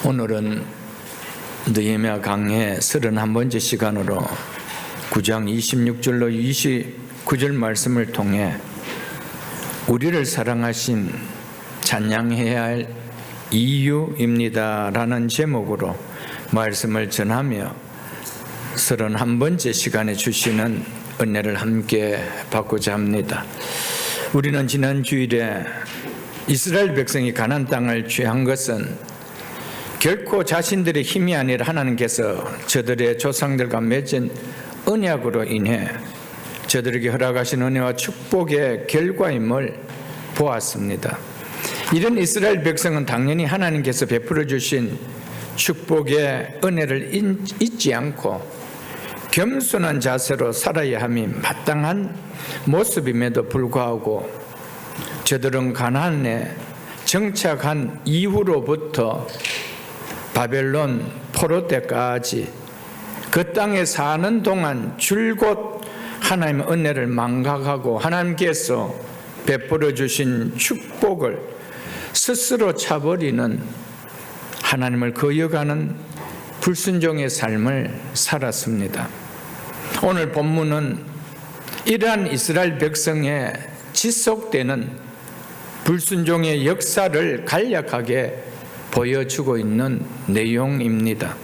오늘은 느헤미야 강해 31번째 시간으로 9장 26절로 29절 말씀을 통해 우리를 사랑하신 찬양해야 할 이유입니다 라는 제목으로 말씀을 전하며 31번째 시간에 주시는 은혜를 함께 받고자 합니다. 우리는 지난 주일에 이스라엘 백성이 가나안 땅을 취한 것은 결코 자신들의 힘이 아니라 하나님께서 저들의 조상들과 맺은 언약으로 인해 저들에게 허락하신 은혜와 축복의 결과임을 보았습니다. 이런 이스라엘 백성은 당연히 하나님께서 베풀어 주신 축복의 은혜를 잊지 않고 겸손한 자세로 살아야 함이 마땅한 모습임에도 불구하고 저들은 가나안에 정착한 이후로부터 바벨론 포로 때까지 그 땅에 사는 동안 줄곧 하나님의 은혜를 망각하고 하나님께서 베풀어 주신 축복을 스스로 차버리는 하나님을 거역하는 불순종의 삶을 살았습니다. 오늘 본문은 이러한 이스라엘 백성의 지속되는 불순종의 역사를 간략하게 보여주고 있는 내용입니다.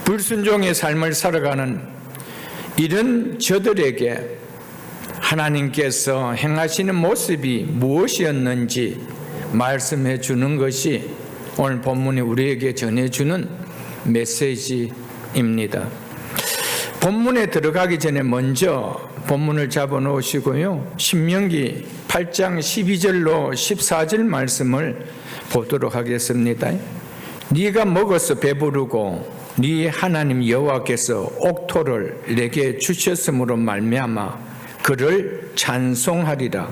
불순종의 삶을 살아가는 이런 저들에게 하나님께서 행하시는 모습이 무엇이었는지 말씀해 주는 것이 오늘 본문이 우리에게 전해주는 메시지입니다. 본문에 들어가기 전에 먼저 본문을 잡아 놓으시고요, 신명기 8장 12절로 14절 말씀을 보도록 하겠습니다. 네가 먹어서 배부르고 네 하나님 여호와께서 옥토를 내게 주셨으므로 말미암아 그를 찬송하리라.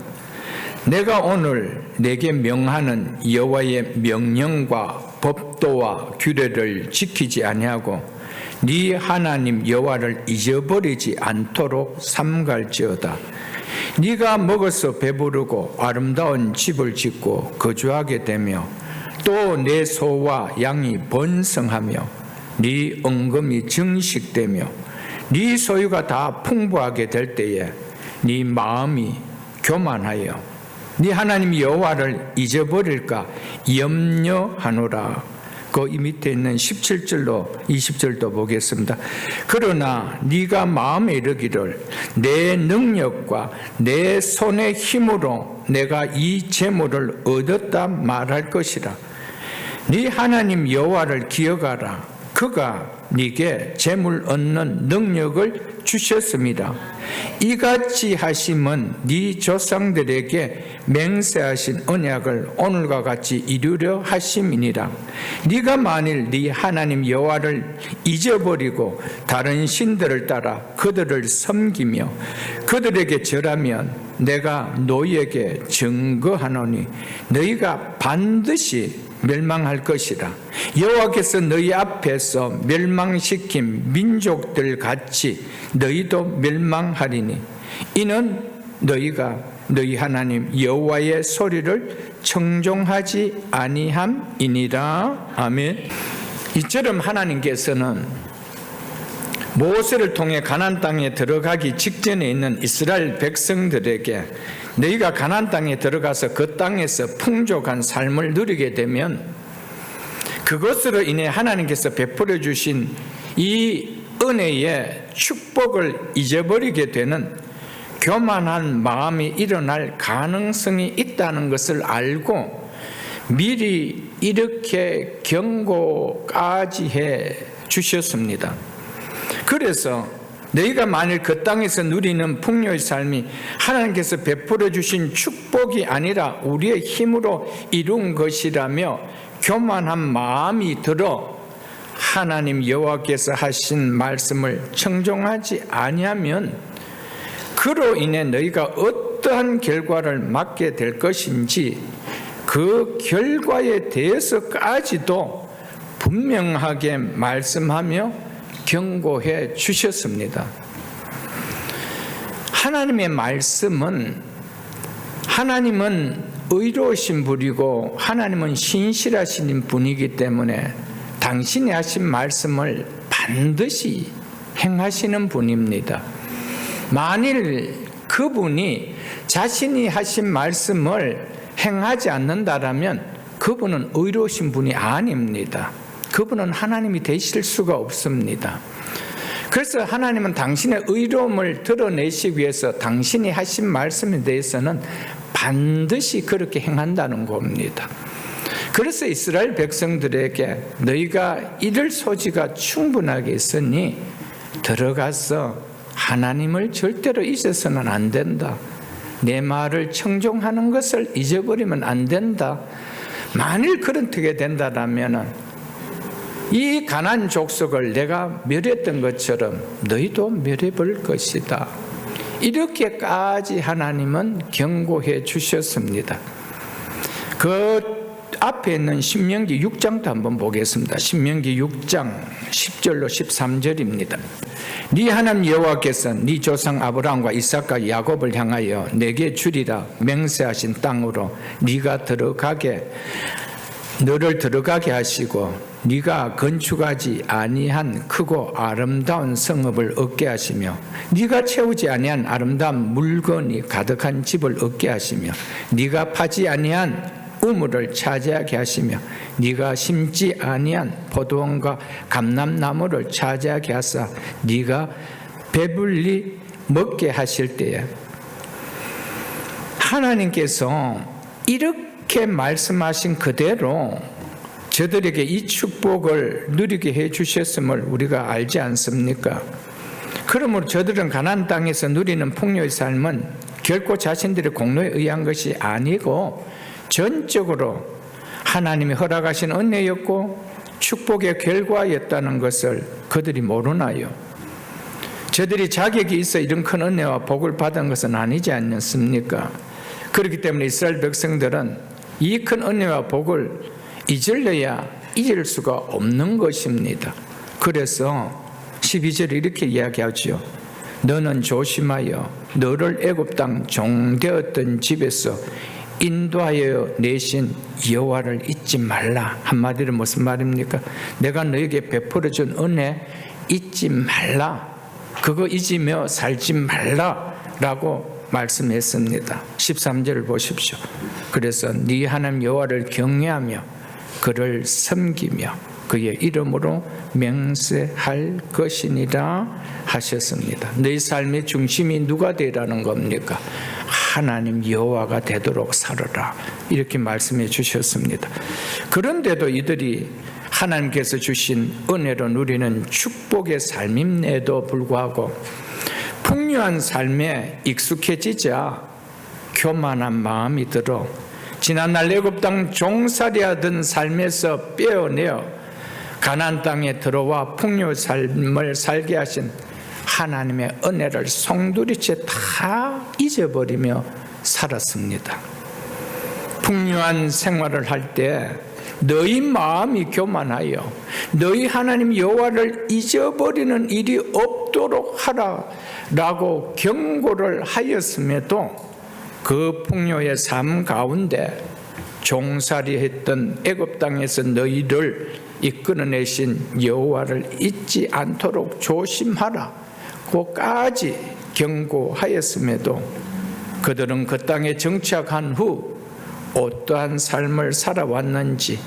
내가 오늘 내게 명하는 여호와의 명령과 법도와 규례를 지키지 아니하고 네 하나님 여호와를 잊어버리지 않도록 삼갈지어다. 네가 먹어서 배부르고 아름다운 집을 짓고 거주하게 되며 또 내 소와 양이 번성하며 네 은금이 증식되며 네 소유가 다 풍부하게 될 때에 네 마음이 교만하여 네 하나님 여호와를 잊어버릴까 염려하노라. 그 밑에 있는 17절로 20절도 보겠습니다. 그러나 네가 마음에 이르기를 내 능력과 내 손의 힘으로 내가 이 재물을 얻었다 말할 것이라. 네 하나님 여호와를 기억하라. 그가 네게 재물 얻는 능력을 주셨습니다. 이같이 하심은 네 조상들에게 맹세하신 언약을 오늘과 같이 이루려 하심이니라. 네가 만일 네 하나님 여호와를 잊어버리고 다른 신들을 따라 그들을 섬기며 그들에게 절하면 내가 너희에게 증거하노니 너희가 반드시 멸망할 것이라. 여호와께서 너희 앞에서 멸망시킨 민족들 같이 너희도 멸망하리니 이는 너희가 너희 하나님 여호와의 소리를 청종하지 아니함이니라. 아멘. 이처럼 하나님께서는 모세를 통해 가나안 땅에 들어가기 직전에 있는 이스라엘 백성들에게 너희가 가나안 땅에 들어가서 그 땅에서 풍족한 삶을 누리게 되면 그것으로 인해 하나님께서 베풀어 주신 이 은혜의 축복을 잊어버리게 되는 교만한 마음이 일어날 가능성이 있다는 것을 알고 미리 이렇게 경고까지 해 주셨습니다. 그래서 너희가 만일 그 땅에서 누리는 풍요의 삶이 하나님께서 베풀어 주신 축복이 아니라 우리의 힘으로 이룬 것이라며 교만한 마음이 들어 하나님 여호와께서 하신 말씀을 청종하지 아니하면 그로 인해 너희가 어떠한 결과를 맞게 될 것인지 그 결과에 대해서까지도 분명하게 말씀하며 경고해 주셨습니다. 하나님의 말씀은 하나님은 의로우신 분이고 하나님은 신실하신 분이기 때문에 당신이 하신 말씀을 반드시 행하시는 분입니다. 만일 그분이 자신이 하신 말씀을 행하지 않는다라면 그분은 의로우신 분이 아닙니다. 그분은 하나님이 되실 수가 없습니다. 그래서 하나님은 당신의 의로움을 드러내시기 위해서 당신이 하신 말씀에 대해서는 반드시 그렇게 행한다는 겁니다. 그래서 이스라엘 백성들에게 너희가 이럴 소지가 충분하게 있으니 들어가서 하나님을 절대로 잊어서는 안 된다. 내 말을 청종하는 것을 잊어버리면 안 된다. 만일 그렇게 된다면 이 가나안 족속을 내가 멸했던 것처럼 너희도 멸해볼 것이다. 이렇게까지 하나님은 경고해 주셨습니다. 그 앞에 있는 신명기 6장도 한번 보겠습니다. 신명기 6장 10절로 13절입니다. 네 하나님 여호와께서 네 조상 아브라함과 이삭과 야곱을 향하여 내게 주리라 맹세하신 땅으로 너를 들어가게 하시고 네가 건축하지 아니한 크고 아름다운 성읍을 얻게 하시며 네가 채우지 아니한 아름다운 물건이 가득한 집을 얻게 하시며 네가 파지 아니한 우물을 차지하게 하시며 네가 심지 아니한 포도원과 감람나무를 차지하게 하사 네가 배불리 먹게 하실 때에 하나님께서 이렇게 말씀하신 그대로 저들에게 이 축복을 누리게 해 주셨음을 우리가 알지 않습니까? 그러므로 저들은 가나안 땅에서 누리는 풍요의 삶은 결코 자신들의 공로에 의한 것이 아니고 전적으로 하나님이 허락하신 은혜였고 축복의 결과였다는 것을 그들이 모르나요? 저들이 자격이 있어 이런 큰 은혜와 복을 받은 것은 아니지 않습니까? 그렇기 때문에 이스라엘 백성들은 이 큰 은혜와 복을 잊으려야 잊을 수가 없는 것입니다. 그래서 12절에 이렇게 이야기하죠. 너는 조심하여 너를 애굽 땅 종되었던 집에서 인도하여 내신 여호와를 잊지 말라. 한마디로 무슨 말입니까? 내가 너에게 베풀어준 은혜 잊지 말라. 그거 잊으며 살지 말라라고 말씀했습니다. 13절을 보십시오. 그래서 네 하나님 여호와를 경외하며 그를 섬기며 그의 이름으로 맹세할 것이니라 하셨습니다. 너희 삶의 중심이 누가 되라는 겁니까? 하나님 여호와가 되도록 살아라. 이렇게 말씀해 주셨습니다. 그런데도 이들이 하나님께서 주신 은혜로 누리는 축복의 삶임에도 불구하고 풍요한 삶에 익숙해지자 교만한 마음이 들어 지난날 애굽 땅 종살이하던 삶에서 빼어내어 가나안 땅에 들어와 풍요 삶을 살게 하신 하나님의 은혜를 송두리째 다 잊어버리며 살았습니다. 풍요한 생활을 할 때 너희 마음이 교만하여 너희 하나님 여호와를 잊어버리는 일이 없도록 하라라고 경고를 하였음에도 그 풍요의 삶 가운데 종살이했던 애굽 땅에서 너희를 이끌어내신 여호와를 잊지 않도록 조심하라 고까지 경고하였음에도 그들은 그 땅에 정착한 후 어떠한 삶을 살아왔는지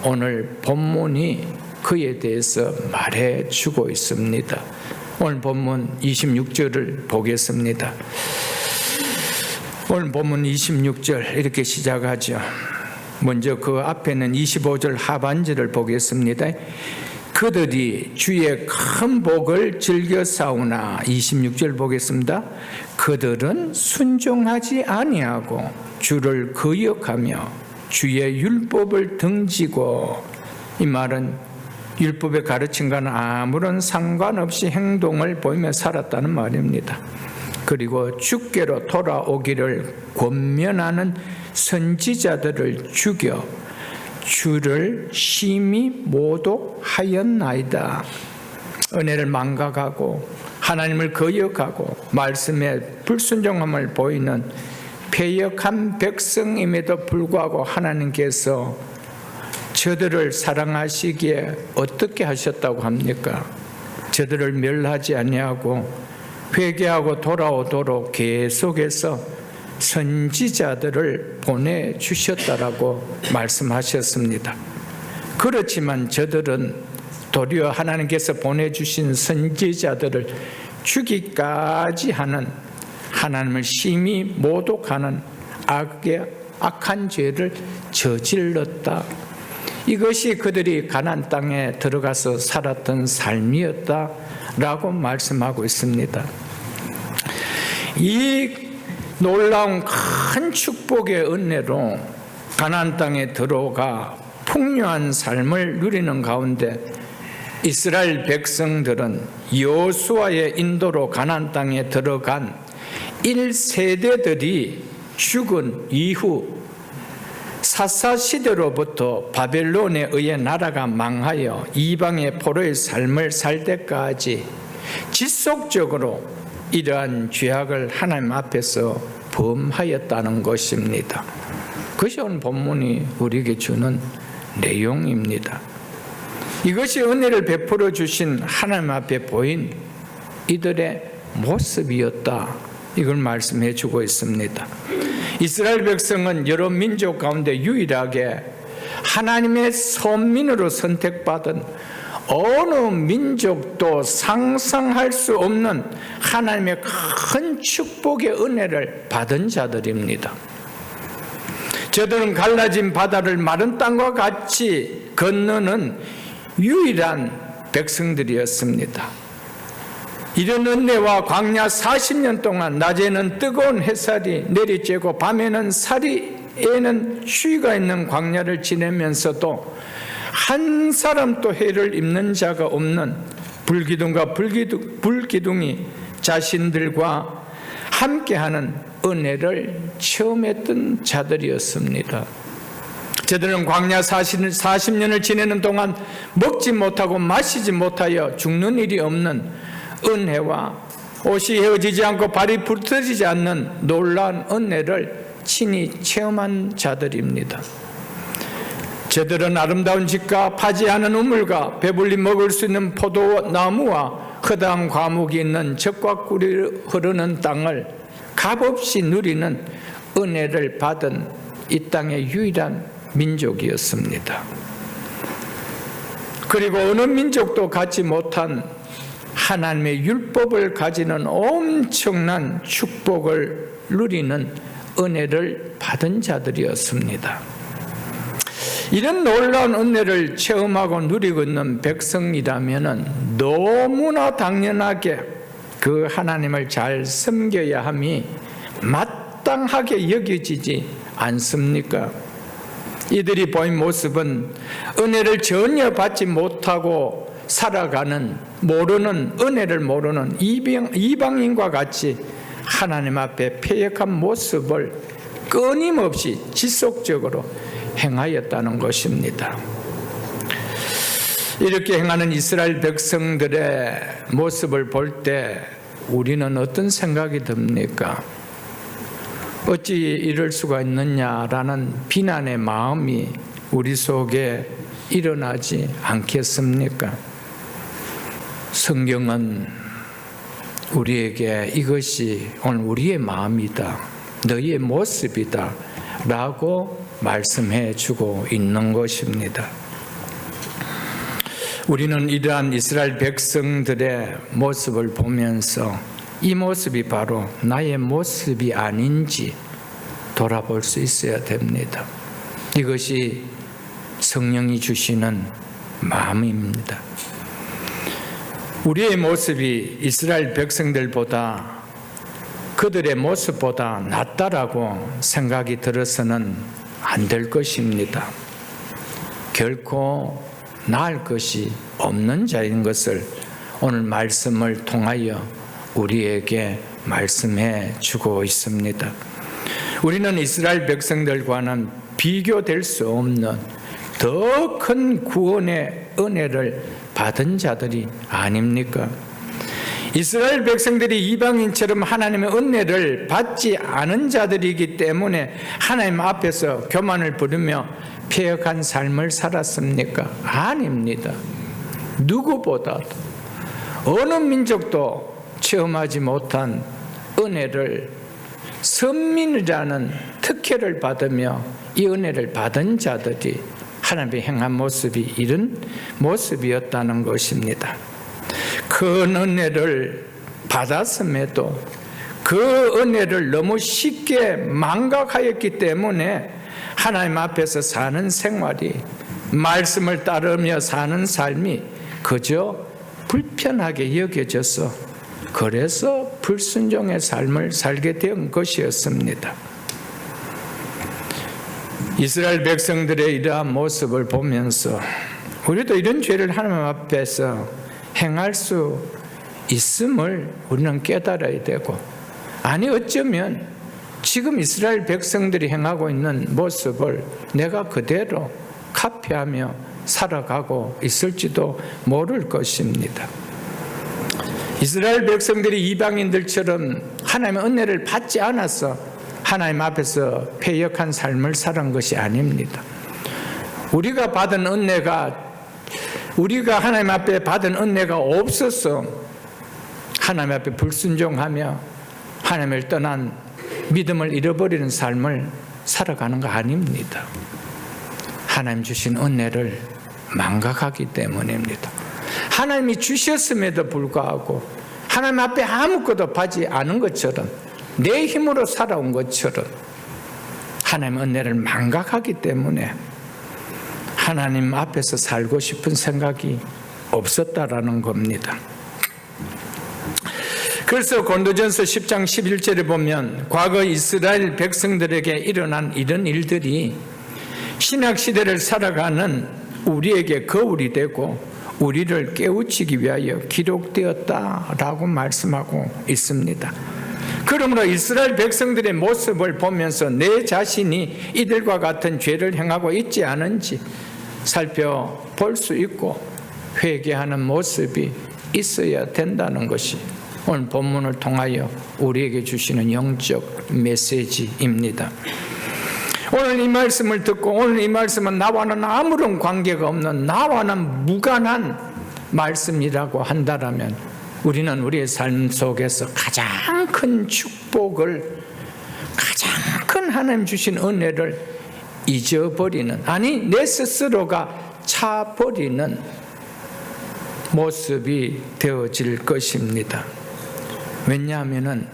오늘 본문이 그에 대해서 말해주고 있습니다. 오늘 본문 26절을 보겠습니다. 오늘 본문 26절 이렇게 시작하죠. 먼저 그 앞에는 25절 하반절을 보겠습니다. 그들이 주의 큰 복을 즐겨 싸우나 26절 보겠습니다. 그들은 순종하지 아니하고 주를 거역하며 주의 율법을 등지고, 이 말은 율법의 가르침과는 아무런 상관없이 행동을 보이며 살았다는 말입니다. 그리고 주께로 돌아오기를 권면하는 선지자들을 죽여 주를 심히 모독하였나이다. 은혜를 망각하고 하나님을 거역하고 말씀에 불순종함을 보이는 패역한 백성임에도 불구하고 하나님께서 저들을 사랑하시기에 어떻게 하셨다고 합니까? 저들을 멸하지 아니하고 회개하고 돌아오도록 계속해서 선지자들을 보내주셨다라고 말씀하셨습니다. 그렇지만 저들은 도리어 하나님께서 보내주신 선지자들을 죽이기까지 하는, 하나님을 심히 모독하는 악한 죄를 저질렀다. 이것이 그들이 가나안 땅에 들어가서 살았던 삶이었다라고 말씀하고 있습니다. 이 놀라운 큰 축복의 은혜로 가나안 땅에 들어가 풍요한 삶을 누리는 가운데 이스라엘 백성들은 여호수아의 인도로 가나안 땅에 들어간 1세대들이 죽은 이후 사사시대로부터 바벨론에 의해 나라가 망하여 이방의 포로의 삶을 살 때까지 지속적으로 이러한 죄악을 하나님 앞에서 범하였다는 것입니다. 그것이 오늘 본문이 우리에게 주는 내용입니다. 이것이 은혜를 베풀어 주신 하나님 앞에 보인 이들의 모습이었다, 이걸 말씀해 주고 있습니다. 이스라엘 백성은 여러 민족 가운데 유일하게 하나님의 선민으로 선택받은 어느 민족도 상상할 수 없는 하나님의 큰 축복의 은혜를 받은 자들입니다. 저들은 갈라진 바다를 마른 땅과 같이 건너는 유일한 백성들이었습니다. 이런 은혜와 광야 40년 동안 낮에는 뜨거운 햇살이 내리쬐고 밤에는 사리에는 휴가 있는 광야를 지내면서도 한 사람도 해를 입는 자가 없는 불기둥과 불기둥이 자신들과 함께하는 은혜를 체험했던 자들이었습니다. 저들은 광야 40년을 지내는 동안 먹지 못하고 마시지 못하여 죽는 일이 없는 은혜와 옷이 헤어지지 않고 발이 부러지지 않는 놀라운 은혜를 친히 체험한 자들입니다. 저들은 아름다운 집과 파지 않은 우물과 배불리 먹을 수 있는 포도나무와 허다한 과목이 있는 젖과 꿀이 흐르는 땅을 값없이 누리는 은혜를 받은 이 땅의 유일한 민족이었습니다. 그리고 어느 민족도 갖지 못한 하나님의 율법을 가지는 엄청난 축복을 누리는 은혜를 받은 자들이었습니다. 이런 놀라운 은혜를 체험하고 누리고 있는 백성이라면 너무나 당연하게 그 하나님을 잘 섬겨야 함이 마땅하게 여겨지지 않습니까? 이들이 보인 모습은 은혜를 전혀 받지 못하고 살아가는, 모르는, 은혜를 모르는 이방인과 같이 하나님 앞에 패역한 모습을 끊임없이 지속적으로 행하였다는 것입니다. 이렇게 행하는 이스라엘 백성들의 모습을 볼 때 우리는 어떤 생각이 듭니까? 어찌 이럴 수가 있느냐라는 비난의 마음이 우리 속에 일어나지 않겠습니까? 성경은 우리에게 이것이 오늘 우리의 마음이다, 너희의 모습이다 라고 말씀해 주고 있는 것입니다. 우리는 이러한 이스라엘 백성들의 모습을 보면서 이 모습이 바로 나의 모습이 아닌지 돌아볼 수 있어야 됩니다. 이것이 성령이 주시는 마음입니다. 우리의 모습이 이스라엘 백성들보다, 그들의 모습보다 낫다라고 생각이 들어서는 안 될 것입니다. 결코 나을 것이 없는 자인 것을 오늘 말씀을 통하여 우리에게 말씀해 주고 있습니다. 우리는 이스라엘 백성들과는 비교될 수 없는 더 큰 구원의 은혜를 받은 자들이 아닙니까? 이스라엘 백성들이 이방인처럼 하나님의 은혜를 받지 않은 자들이기 때문에 하나님 앞에서 교만을 부르며 패역한 삶을 살았습니까? 아닙니다. 누구보다도 어느 민족도 체험하지 못한 은혜를 선민이라는 특혜를 받으며 이 은혜를 받은 자들이 하나님의 행한 모습이 이런 모습이었다는 것입니다. 큰 은혜를 받았음에도 그 은혜를 너무 쉽게 망각하였기 때문에 하나님 앞에서 사는 생활이, 말씀을 따르며 사는 삶이 그저 불편하게 여겨져서 그래서 불순종의 삶을 살게 된 것이었습니다. 이스라엘 백성들의 이러한 모습을 보면서 우리도 이런 죄를 하나님 앞에서 행할 수 있음을 우리는 깨달아야 되고, 아니 어쩌면 지금 이스라엘 백성들이 행하고 있는 모습을 내가 그대로 카피하며 살아가고 있을지도 모를 것입니다. 이스라엘 백성들이 이방인들처럼 하나님의 은혜를 받지 않아서 하나님 앞에서 패역한 삶을 살은 것이 아닙니다. 우리가 하나님 앞에 받은 은혜가 없어서 하나님 앞에 불순종하며 하나님을 떠난 믿음을 잃어버리는 삶을 살아가는 거 아닙니다. 하나님 주신 은혜를 망각하기 때문입니다. 하나님이 주셨음에도 불구하고 하나님 앞에 아무것도 받지 않은 것처럼, 내 힘으로 살아온 것처럼 하나님의 은혜를 망각하기 때문에 하나님 앞에서 살고 싶은 생각이 없었다라는 겁니다. 그래서 고린도전서 10장 11절에 보면 과거 이스라엘 백성들에게 일어난 이런 일들이 신약시대를 살아가는 우리에게 거울이 되고 우리를 깨우치기 위하여 기록되었다라고 말씀하고 있습니다. 그러므로 이스라엘 백성들의 모습을 보면서 내 자신이 이들과 같은 죄를 행하고 있지 않은지 살펴볼 수 있고 회개하는 모습이 있어야 된다는 것이 오늘 본문을 통하여 우리에게 주시는 영적 메시지입니다. 오늘 이 말씀을 듣고 오늘 이 말씀은 나와는 아무런 관계가 없는, 나와는 무관한 말씀이라고 한다면 우리는 우리의 삶 속에서 가장 큰 축복을, 가장 큰 하나님 주신 은혜를 잊어버리는, 아니 내 스스로가 차버리는 모습이 되어질 것입니다. 왜냐하면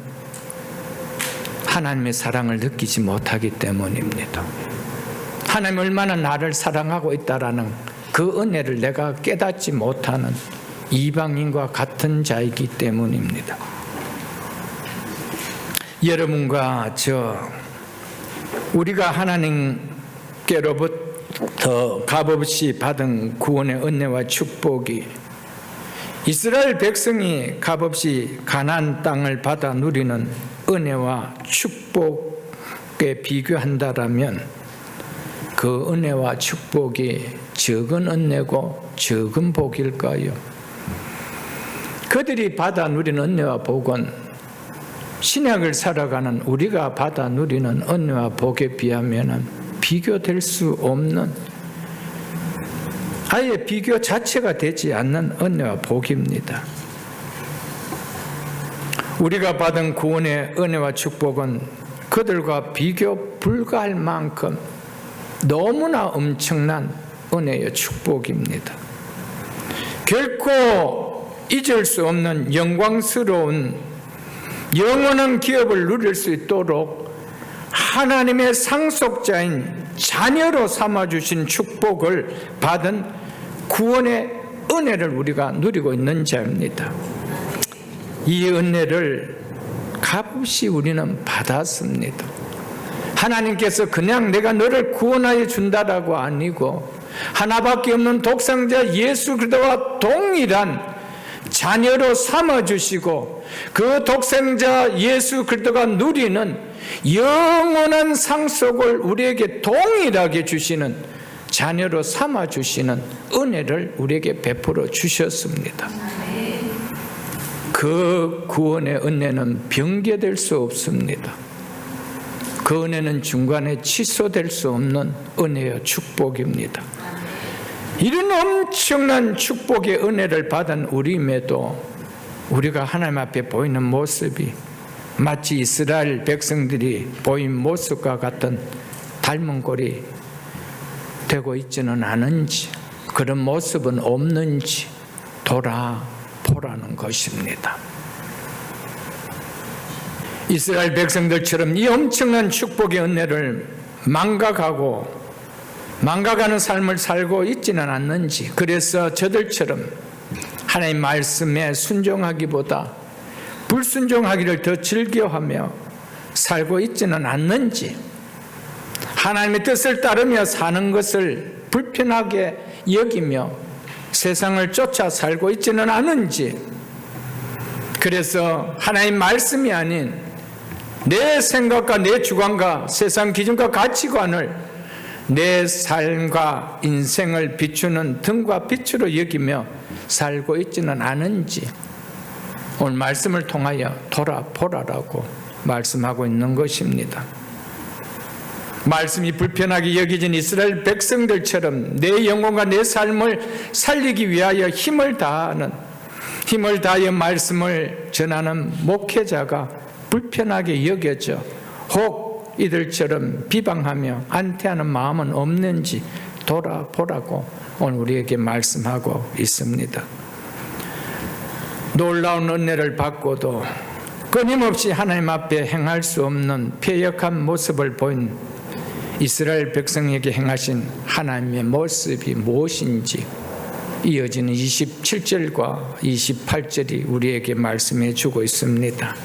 하나님의 사랑을 느끼지 못하기 때문입니다. 하나님 얼마나 나를 사랑하고 있다라는 그 은혜를 내가 깨닫지 못하는 이방인과 같은 자이기 때문입니다. 여러분과 우리가 하나님께로부터 값없이 받은 구원의 은혜와 축복이 이스라엘 백성이 값없이 가나안 땅을 받아 누리는 은혜와 축복에 비교한다라면 그 은혜와 축복이 적은 은혜고 적은 복일까요? 그들이 받아 누리는 은혜와 복은 신약을 살아가는 우리가 받아 누리는 은혜와 복에 비하면 비교될 수 없는, 아예 비교 자체가 되지 않는 은혜와 복입니다. 우리가 받은 구원의 은혜와 축복은 그들과 비교 불가할 만큼 너무나 엄청난 은혜의 축복입니다. 결코 잊을 수 없는 영광스러운 영원한 기업을 누릴 수 있도록 하나님의 상속자인 자녀로 삼아주신 축복을 받은 구원의 은혜를 우리가 누리고 있는 자입니다. 이 은혜를 값없이 우리는 받았습니다. 하나님께서 그냥 내가 너를 구원하여 준다라고 아니고 하나밖에 없는 독생자 예수 그리스도와 동일한 자녀로 삼아주시고 그 독생자 예수 그리스도가 누리는 영원한 상속을 우리에게 동일하게 주시는 자녀로 삼아주시는 은혜를 우리에게 베풀어 주셨습니다. 그 구원의 은혜는 변개될 수 없습니다. 그 은혜는 중간에 취소될 수 없는 은혜와 축복입니다. 이런 엄청난 축복의 은혜를 받은 우리임에도 우리가 하나님 앞에 보이는 모습이 마치 이스라엘 백성들이 보인 모습과 같은 닮은 꼴이 되고 있지는 않은지, 그런 모습은 없는지 돌아보라는 것입니다. 이스라엘 백성들처럼 이 엄청난 축복의 은혜를 망각하는 삶을 살고 있지는 않는지, 그래서 저들처럼 하나님 말씀에 순종하기보다 불순종하기를 더 즐겨하며 살고 있지는 않는지, 하나님의 뜻을 따르며 사는 것을 불편하게 여기며 세상을 쫓아 살고 있지는 않은지, 그래서 하나님 말씀이 아닌 내 생각과 내 주관과 세상 기준과 가치관을 내 삶과 인생을 비추는 등과 빛으로 여기며 살고 있지는 않은지 오늘 말씀을 통하여 돌아보라라고 말씀하고 있는 것입니다. 말씀이 불편하게 여겨진 이스라엘 백성들처럼 내 영혼과 내 삶을 살리기 위하여 힘을 다하여 말씀을 전하는 목회자가 불편하게 여겨져 혹 이들처럼 비방하며 안태하는 마음은 없는지 돌아보라고 오늘 우리에게 말씀하고 있습니다. 놀라운 은혜를 받고도 끊임없이 하나님 앞에 행할 수 없는 패역한 모습을 보인 이스라엘 백성에게 행하신 하나님의 모습이 무엇인지 이어지는 27절과 28절이 우리에게 말씀해 주고 있습니다.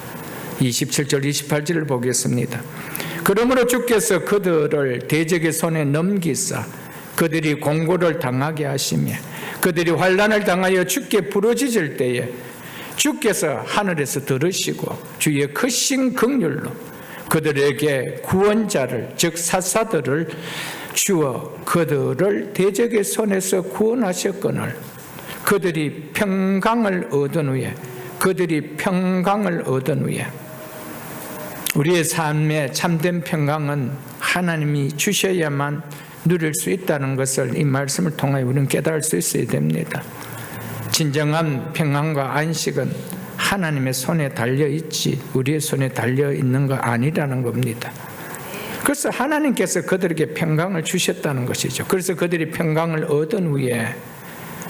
27절 28절을 보겠습니다. 그러므로 주께서 그들을 대적의 손에 넘기사 그들이 공고를 당하게 하시며 그들이 환난을 당하여 주께 부르짖을 때에 주께서 하늘에서 들으시고 주의 크신 긍휼로 그들에게 구원자를 즉 사사들을 주어 그들을 대적의 손에서 구원하셨거늘 그들이 평강을 얻은 후에 우리의 삶의 참된 평강은 하나님이 주셔야만 누릴 수 있다는 것을 이 말씀을 통해 우리는 깨달을 수 있어야 됩니다. 진정한 평안과 안식은 하나님의 손에 달려있지 우리의 손에 달려있는 거 아니라는 겁니다. 그래서 하나님께서 그들에게 평강을 주셨다는 것이죠. 그래서 그들이 평강을 얻은 후에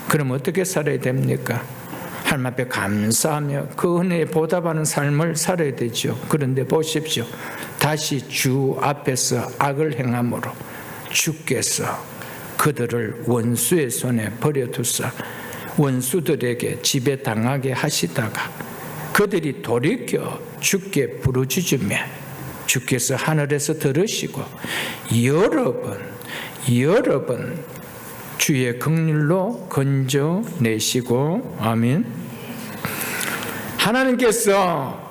그럼 어떻게 살아야 됩니까? 하나님 앞에 감사하며 그 은혜에 보답하는 삶을 살아야 되죠. 그런데 보십시오. 다시 주 앞에서 악을 행함으로 주께서 그들을 원수의 손에 버려두사 원수들에게 지배당하게 하시다가 그들이 돌이켜 주께 부르짖으며 주께서 하늘에서 들으시고 여러 번 주의 긍휼로 건져내시고 아멘. 하나님께서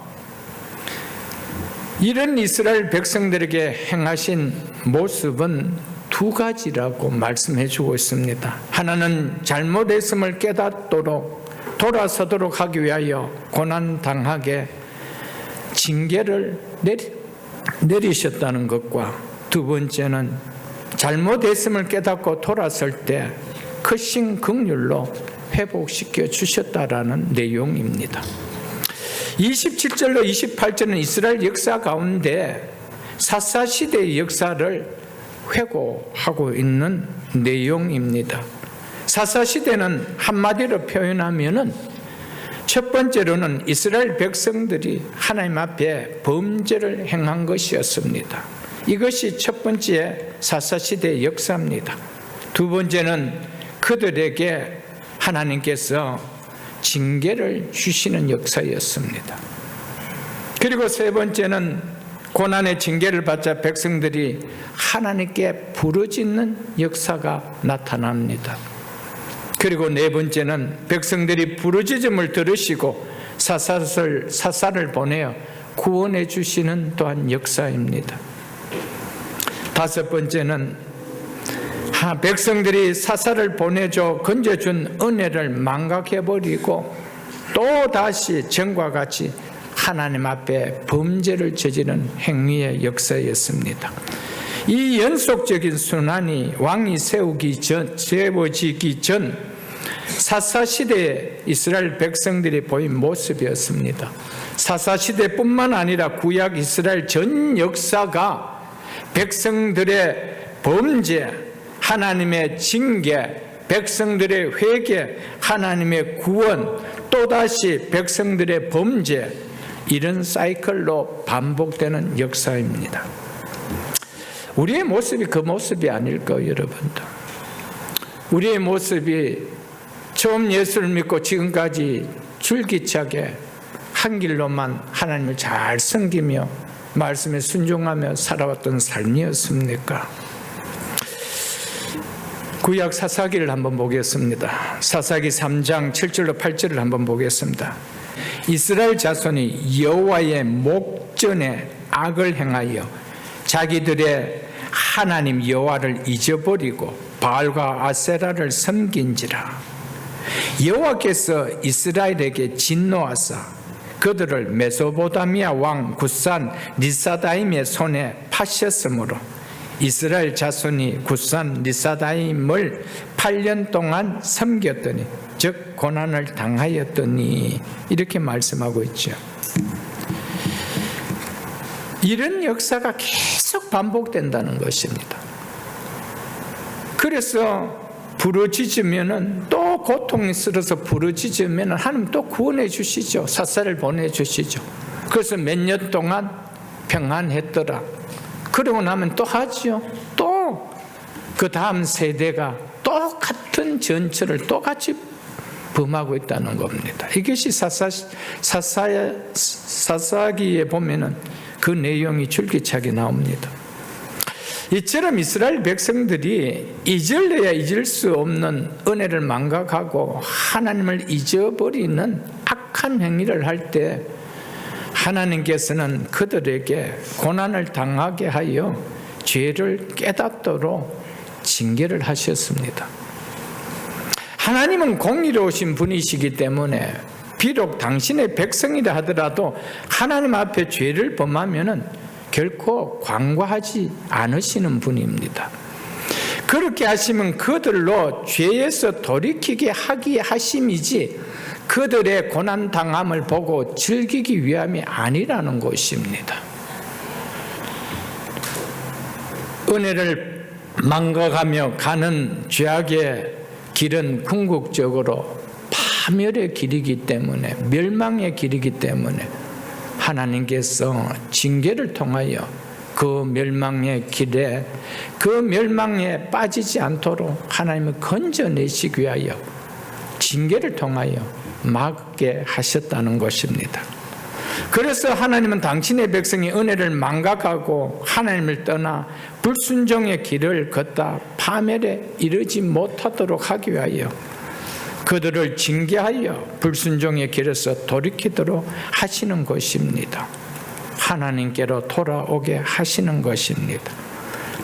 이런 이스라엘 백성들에게 행하신 모습은 두 가지라고 말씀해 주고 있습니다. 하나는 잘못했음을 깨닫도록 돌아서도록 하기 위하여 고난당하게 징계를 내리셨다는 것과 두 번째는 잘못했음을 깨닫고 돌아설 때 크신 긍휼로 회복시켜 주셨다라는 내용입니다. 27절로 28절은 이스라엘 역사 가운데 사사시대의 역사를 회고하고 있는 내용입니다. 사사시대는 한마디로 표현하면은 첫 번째로는 이스라엘 백성들이 하나님 앞에 범죄를 행한 것이었습니다. 이것이 첫 번째 사사시대의 역사입니다. 두 번째는 그들에게 하나님께서 징계를 주시는 역사였습니다. 그리고 세 번째는 고난의 징계를 받자 백성들이 하나님께 부르짖는 역사가 나타납니다. 그리고 네 번째는 백성들이 부르짖음을 들으시고 사사를 보내어 구원해 주시는 또한 역사입니다. 다섯 번째는 백성들이 사사를 보내줘 건져준 은혜를 망각해버리고 또 다시 전과 같이 하나님 앞에 범죄를 저지른 행위의 역사였습니다. 이 연속적인 순환이 왕이 세워지기 전 사사시대에 이스라엘 백성들이 보인 모습이었습니다. 사사시대뿐만 아니라 구약 이스라엘 전 역사가 백성들의 범죄, 하나님의 징계, 백성들의 회개, 하나님의 구원, 또다시 백성들의 범죄, 이런 사이클로 반복되는 역사입니다. 우리의 모습이 그 모습이 아닐까요, 여러분들? 우리의 모습이 처음 예수를 믿고 지금까지 줄기차게 한 길로만 하나님을 잘 섬기며 말씀에 순종하며 살아왔던 삶이었습니까? 구약 사사기를 한번 보겠습니다. 사사기 3장 7절로 8절을 한번 보겠습니다. 이스라엘 자손이 여호와의 목전에 악을 행하여 자기들의 하나님 여호와를 잊어버리고 바알과 아세라를 섬긴지라. 여호와께서 이스라엘에게 진노하사 그들을 메소포타미아 왕 굿산 리사다임의 손에 파셨으므로 이스라엘 자손이 굿산 리사다임을 8년 동안 섬겼더니, 즉 고난을 당하였더니, 이렇게 말씀하고 있죠. 이런 역사가 계속 반복된다는 것입니다. 그래서 부르짖으면은, 또 고통이 쓸어서 부르짖으면은 하나님 또 구원해 주시죠. 사사를 보내주시죠. 그래서 몇 년 동안 평안했더라. 그러고 나면 또 하죠. 또 그 다음 세대가 똑같은 전철을 똑같이 범하고 있다는 겁니다. 이것이 사사기에 보면은 그 내용이 줄기차게 나옵니다. 이처럼 이스라엘 백성들이 잊을래야 잊을 수 없는 은혜를 망각하고 하나님을 잊어버리는 악한 행위를 할 때 하나님께서는 그들에게 고난을 당하게 하여 죄를 깨닫도록 징계를 하셨습니다. 하나님은 공의로우신 분이시기 때문에 비록 당신의 백성이라 하더라도 하나님 앞에 죄를 범하면은 결코 관과하지 않으시는 분입니다. 그렇게 하시면 그들로 죄에서 돌이키게 하기 하심이지 그들의 고난당함을 보고 즐기기 위함이 아니라는 것입니다. 은혜를 망각하며 가는 죄악의 길은 궁극적으로 파멸의 길이기 때문에, 멸망의 길이기 때문에 하나님께서 징계를 통하여 그 멸망의 길에, 그 멸망에 빠지지 않도록 하나님을 건져내시기 위하여 징계를 통하여 막게 하셨다는 것입니다. 그래서 하나님은 당신의 백성이 은혜를 망각하고 하나님을 떠나 불순종의 길을 걷다 파멸에 이르지 못하도록 하기 위하여 그들을 징계하여 불순종의 길에서 돌이키도록 하시는 것입니다. 하나님께로 돌아오게 하시는 것입니다.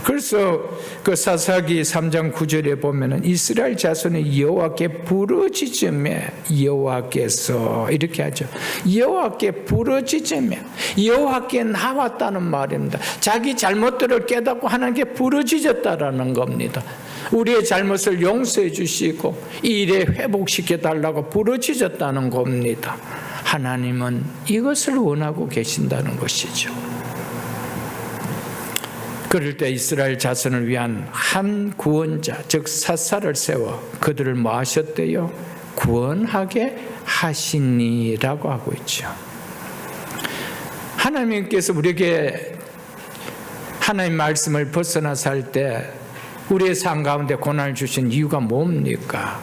그래서 그 사사기 3장 9절에 보면은 이스라엘 자손이 여호와께 부르짖으며, 여호와께서 이렇게 하죠. 여호와께 부르짖으며, 여호와께 나왔다는 말입니다. 자기 잘못들을 깨닫고 하나님께 부르짖었다라는 겁니다. 우리의 잘못을 용서해 주시고 이 일에 회복시켜 달라고 부르짖었다는 겁니다. 하나님은 이것을 원하고 계신다는 것이죠. 그럴 때 이스라엘 자손을 위한 한 구원자, 즉 사사를 세워 그들을 뭐 하셨대요? 구원하게 하시니라고 하고 있죠. 하나님께서 우리에게 하나님 말씀을 벗어나 살 때 우리의 삶 가운데 고난을 주신 이유가 뭡니까?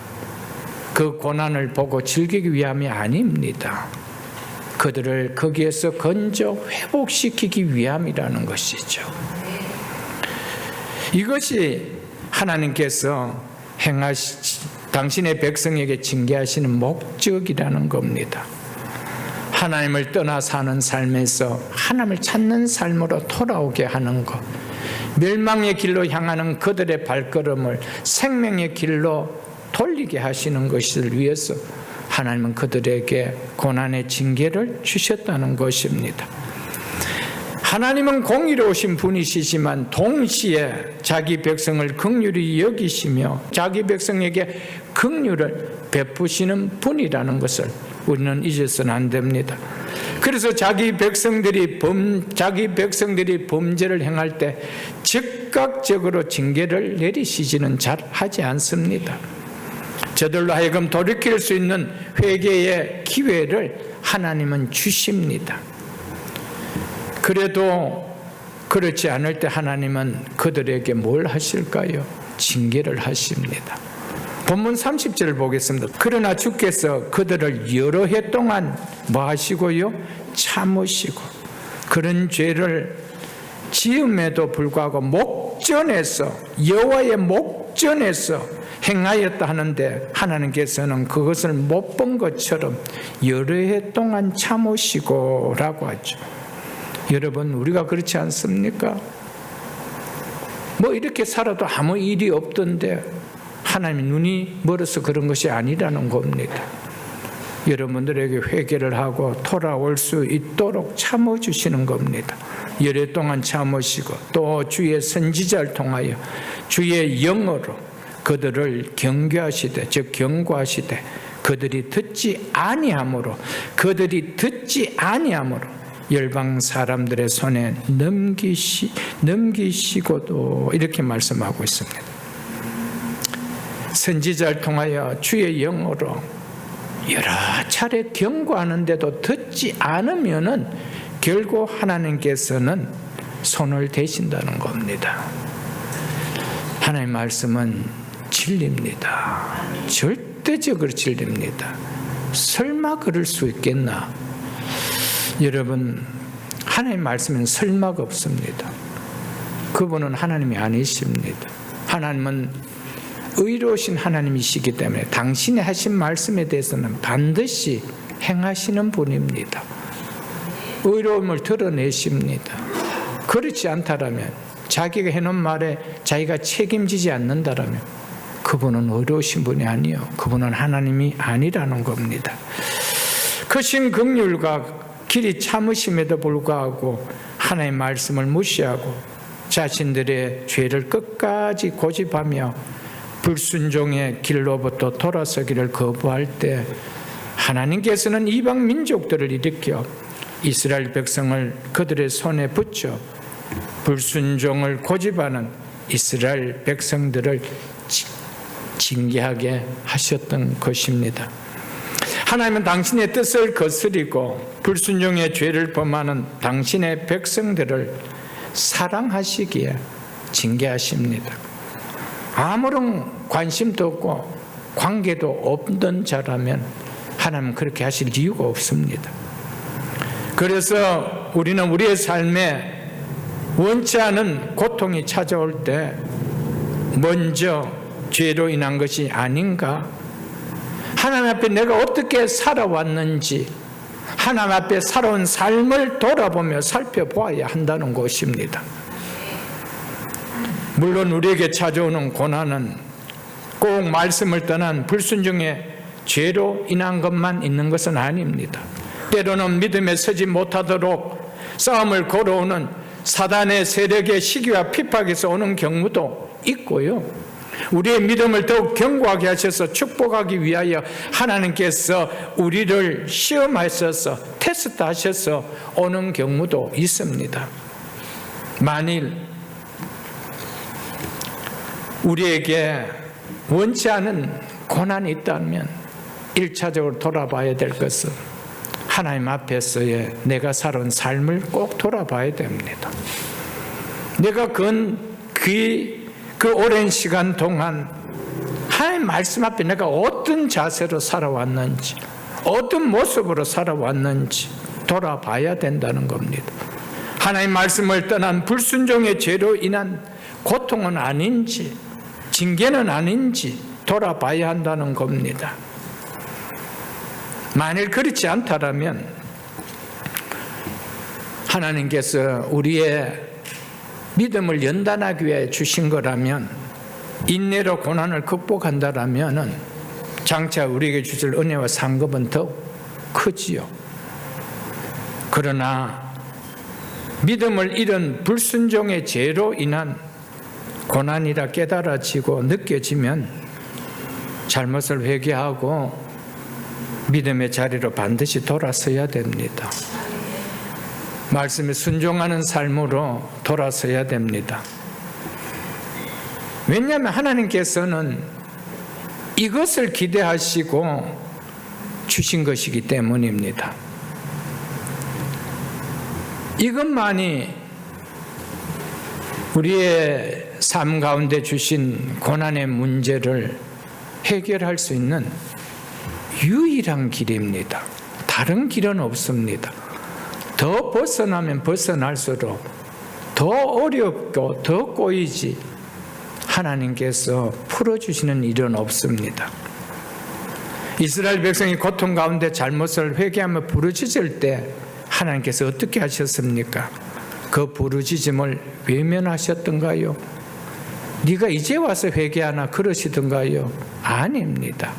그 고난을 보고 즐기기 위함이 아닙니다. 그들을 거기에서 건져 회복시키기 위함이라는 것이죠. 이것이 하나님께서 당신의 백성에게 징계하시는 목적이라는 겁니다. 하나님을 떠나 사는 삶에서 하나님을 찾는 삶으로 돌아오게 하는 것, 멸망의 길로 향하는 그들의 발걸음을 생명의 길로 돌리게 하시는 것을 위해서 하나님은 그들에게 고난의 징계를 주셨다는 것입니다. 하나님은 공의로우신 분이시지만 동시에 자기 백성을 긍휼히 여기시며 자기 백성에게 긍휼을 베푸시는 분이라는 것을 우리는 잊어서는 안 됩니다. 그래서 자기 백성들이 범죄를 행할 때 즉각적으로 징계를 내리시지는 잘 하지 않습니다. 저들로 하여금 돌이킬 수 있는 회개의 기회를 하나님은 주십니다. 그래도 그렇지 않을 때 하나님은 그들에게 뭘 하실까요? 징계를 하십니다. 본문 30절 보겠습니다. 그러나 주께서 그들을 여러 해 동안 뭐 하시고요? 참으시고 그런 죄를 지음에도 불구하고 여호와의 목전에서 행하였다 하는데 하나님께서는 그것을 못 본 것처럼 여러 해 동안 참으시고 라고 하죠. 여러분, 우리가 그렇지 않습니까? 뭐 이렇게 살아도 아무 일이 없던데 하나님의 눈이 멀어서 그런 것이 아니라는 겁니다. 여러분들에게 회개를 하고 돌아올 수 있도록 참아주시는 겁니다. 여러 해 동안 참으시고 또 주의 선지자를 통하여 주의 영어로 그들을 경계하시되 즉 경고하시되 그들이 듣지 아니함으로 열방 사람들의 손에 넘기시고도 이렇게 말씀하고 있습니다. 선지자를 통하여 주의 영어로 여러 차례 경고하는데도 듣지 않으면은 결국 하나님께서는 손을 대신다는 겁니다. 하나님의 말씀은 진리입니다. 절대적으로 진리입니다. 설마 그럴 수 있겠나? 여러분, 하나님의 말씀에는 설마가 없습니다. 그분은 하나님이 아니십니다. 하나님은 의로우신 하나님이시기 때문에 당신이 하신 말씀에 대해서는 반드시 행하시는 분입니다. 의로움을 드러내십니다. 그렇지 않다라면, 자기가 해놓은 말에 자기가 책임지지 않는다라면 그분은 의로우신 분이 아니요, 그분은 하나님이 아니라는 겁니다. 크신 긍휼과 길이 참으심에도 불구하고 하나님의 말씀을 무시하고 자신들의 죄를 끝까지 고집하며 불순종의 길로부터 돌아서기를 거부할 때 하나님께서는 이방 민족들을 일으켜 이스라엘 백성을 그들의 손에 붙여 불순종을 고집하는 이스라엘 백성들을 징계하게 하셨던 것입니다. 하나님은 당신의 뜻을 거스리고 불순종의 죄를 범하는 당신의 백성들을 사랑하시기에 징계하십니다. 아무런 관심도 없고 관계도 없던 자라면 하나님은 그렇게 하실 이유가 없습니다. 그래서 우리는 우리의 삶에 원치 않은 고통이 찾아올 때 먼저 죄로 인한 것이 아닌가? 하나님 앞에 내가 어떻게 살아왔는지 하나님 앞에 살아온 삶을 돌아보며 살펴보아야 한다는 것입니다. 물론 우리에게 찾아오는 고난은 꼭 말씀을 떠난 불순종의 죄로 인한 것만 있는 것은 아닙니다. 때로는 믿음에 서지 못하도록 싸움을 걸어오는 사단의 세력의 시기와 핍박에서 오는 경우도 있고요, 우리의 믿음을 더욱 견고하게 하셔서 축복하기 위하여 하나님께서 우리를 시험하셔서 테스트하셔서 오는 경우도 있습니다. 만일 우리에게 원치 않은 고난이 있다면 1차적으로 돌아봐야 될 것은 하나님 앞에서의 내가 살아온 삶을 꼭 돌아봐야 됩니다. 내가 그 오랜 시간 동안 하나님 말씀 앞에 내가 어떤 자세로 살아왔는지, 어떤 모습으로 살아왔는지 돌아봐야 된다는 겁니다. 하나님 말씀을 떠난 불순종의 죄로 인한 고통은 아닌지, 징계는 아닌지 돌아봐야 한다는 겁니다. 만일 그렇지 않다면 하나님께서 우리의 믿음을 연단하기 위해 주신 거라면, 인내로 고난을 극복한다라면 장차 우리에게 주실 은혜와 상급은 더 크지요. 그러나 믿음을 잃은 불순종의 죄로 인한 고난이라 깨달아지고 느껴지면 잘못을 회개하고 믿음의 자리로 반드시 돌아서야 됩니다. 말씀에 순종하는 삶으로 돌아서야 됩니다. 왜냐하면 하나님께서는 이것을 기대하시고 주신 것이기 때문입니다. 이것만이 우리의 삶 가운데 주신 고난의 문제를 해결할 수 있는 유일한 길입니다. 다른 길은 없습니다. 더 벗어나면 벗어날수록 더 어렵고 더 꼬이지 하나님께서 풀어주시는 일은 없습니다. 이스라엘 백성이 고통 가운데 잘못을 회개하며 부르짖을 때 하나님께서 어떻게 하셨습니까? 그 부르짖음을 외면하셨던가요? 네가 이제 와서 회개하나 그러시던가요? 아닙니다.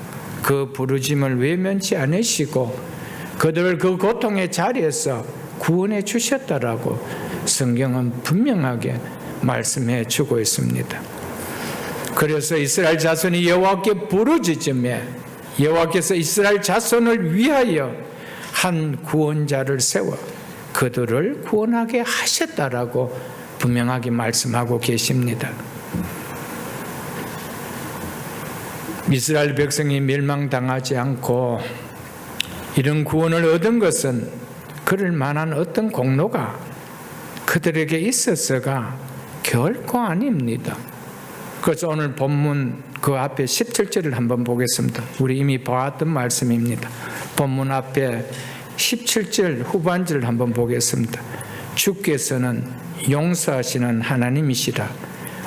그 부르짖음을 외면치 않으시고 그들을 그 고통의 자리에서 구원해 주셨다라고 성경은 분명하게 말씀해 주고 있습니다. 그래서 이스라엘 자손이 여호와께 부르짖음에 여호와께서 이스라엘 자손을 위하여 한 구원자를 세워 그들을 구원하게 하셨다라고 분명하게 말씀하고 계십니다. 이스라엘 백성이 멸망당하지 않고 이런 구원을 얻은 것은 그럴 만한 어떤 공로가 그들에게 있었어가 결코 아닙니다. 그래서 오늘 본문 그 앞에 17절을 한번 보겠습니다. 우리 이미 보았던 말씀입니다. 본문 앞에 17절 후반절을 한번 보겠습니다. 주께서는 용서하시는 하나님이시라.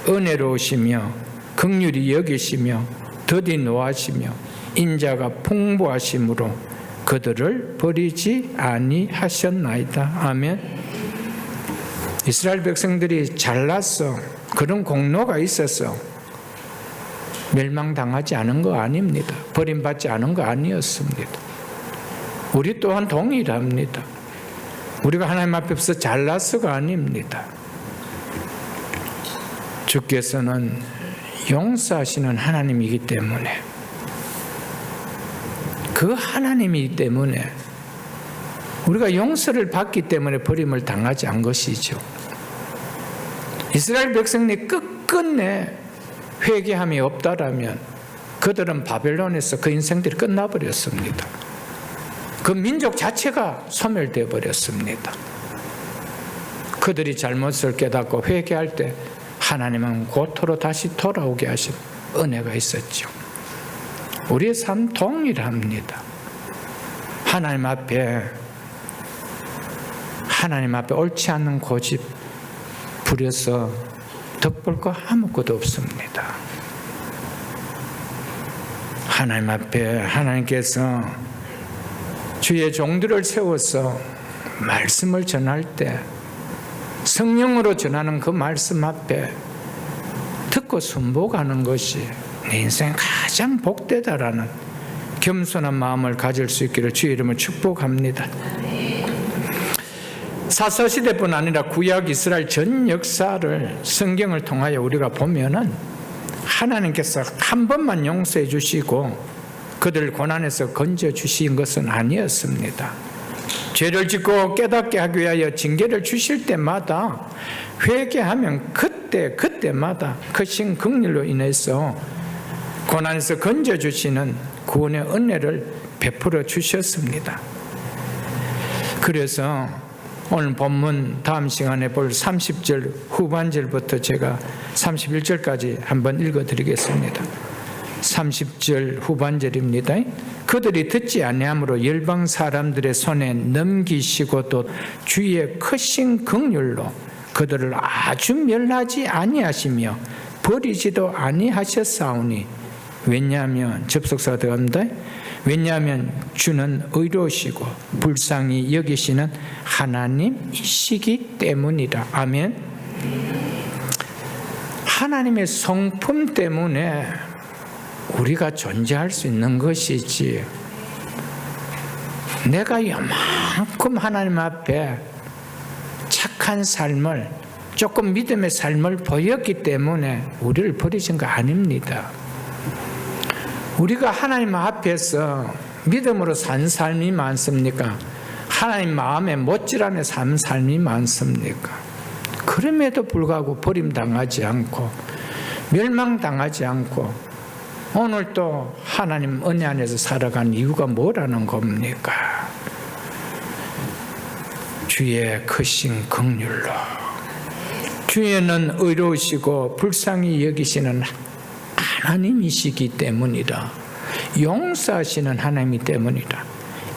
은혜로우시며 긍휼히 여기시며 더디 노하시며 인자가 풍부하심으로 그들을 버리지 아니하셨나이다. 아멘. 이스라엘 백성들이 잘났어. 그런 공로가 있어서 멸망당하지 않은 거 아닙니다. 버림받지 않은 거 아니었습니다. 우리 또한 동일합니다. 우리가 하나님 앞에서 잘났어가 아닙니다. 주께서는 용서하시는 하나님이기 때문에 그 하나님이기 때문에 우리가 용서를 받기 때문에 버림을 당하지 않은 것이죠. 이스라엘 백성이 끝끝내 회개함이 없다라면 그들은 바벨론에서 그 인생들이 끝나버렸습니다. 그 민족 자체가 소멸되어 버렸습니다. 그들이 잘못을 깨닫고 회개할 때 하나님은 고토로 다시 돌아오게 하신 은혜가 있었죠. 우리의 삶 동일합니다. 하나님 앞에 옳지 않는 고집 부려서 덕볼 거 아무것도 없습니다. 하나님 앞에 하나님께서 주의 종들을 세워서 말씀을 전할 때 성령으로 전하는 그 말씀 앞에 듣고 순복하는 것이 내 인생 가장 복되다라는 겸손한 마음을 가질 수 있기를 주의 이름을 축복합니다. 사사시대뿐 아니라 구약 이스라엘 전 역사를 성경을 통하여 우리가 보면은 하나님께서 한 번만 용서해 주시고 그들 고난에서 건져 주신 것은 아니었습니다. 죄를 짓고 깨닫게 하기 위하여 징계를 주실 때마다 회개하면 그때마다 크신 긍휼로 인해서 고난에서 건져 주시는 구원의 은혜를 베풀어 주셨습니다. 그래서 오늘 본문 다음 시간에 볼 30절 후반절부터 제가 31절까지 한번 읽어드리겠습니다. 30절 후반절입니다. 그들이 듣지 아니함으로 열방 사람들의 손에 넘기시고 또 주의 크신 긍휼로 그들을 아주 멸하지 아니하시며 버리지도 아니하셨사오니 왜냐하면 접속사가 들어갑니다. 왜냐하면 주는 의로우시고 불쌍히 여기시는 하나님이시기 때문이라. 아멘. 하나님의 성품 때문에 우리가 존재할 수 있는 것이지, 내가 이만큼 하나님 앞에 착한 삶을, 조금 믿음의 삶을 보였기 때문에 우리를 버리신 거 아닙니다. 우리가 하나님 앞에서 믿음으로 산 삶이 많습니까? 하나님 마음에 못질하며 산 삶이 많습니까? 그럼에도 불구하고 버림당하지 않고 멸망당하지 않고 오늘도 하나님 은혜 안에서 살아간 이유가 뭐라는 겁니까? 주의 크신 긍휼로, 주의는 의로우시고 불쌍히 여기시는 하나님이시기 때문이다. 용서하시는 하나님이 때문이다.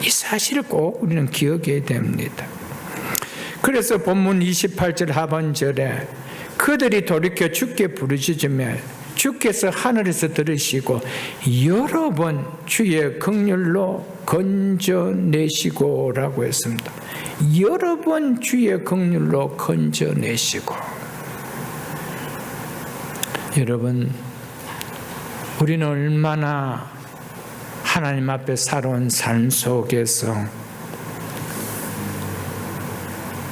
이 사실을 꼭 우리는 기억해야 됩니다. 그래서 본문 28절 하반절에 그들이 돌이켜 주께 부르짖으며 주께서 하늘에서 들으시고 여러 번 주의 긍휼로 건져내시고라고 했습니다. 여러 번 주의 긍휼로 건져내시고. 여러분, 우리는 얼마나 하나님 앞에 살아온 삶 속에서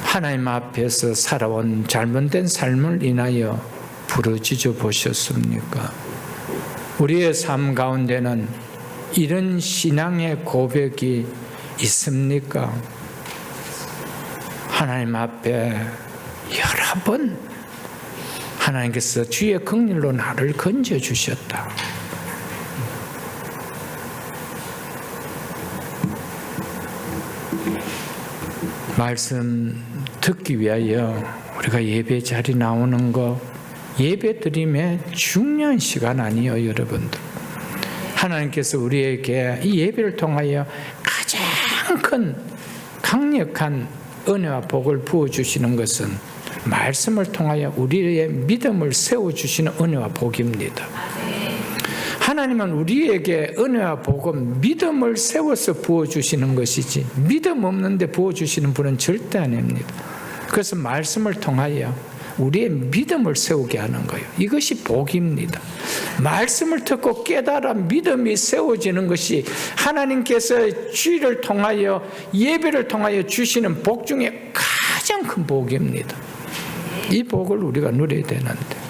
하나님 앞에서 살아온 잘못된 삶을 인하여 부르짖어 보셨습니까? 우리의 삶 가운데는 이런 신앙의 고백이 있습니까? 하나님 앞에 여러 번 하나님께서 주의 긍휼로 나를 건져주셨다. 말씀 듣기 위하여 우리가 예배 자리 나오는 거, 예배 드림의 중요한 시간 아니에요, 여러분들. 하나님께서 우리에게 이 예배를 통하여 가장 큰 강력한 은혜와 복을 부어주시는 것은 말씀을 통하여 우리의 믿음을 세워주시는 은혜와 복입니다. 하나님은 우리에게 은혜와 복은 믿음을 세워서 부어주시는 것이지 믿음 없는데 부어주시는 분은 절대 아닙니다. 그래서 말씀을 통하여 우리의 믿음을 세우게 하는 거예요. 이것이 복입니다. 말씀을 듣고 깨달아 믿음이 세워지는 것이 하나님께서 주의를 통하여 예배를 통하여 주시는 복 중에 가장 큰 복입니다. 이 복을 우리가 누려야 되는데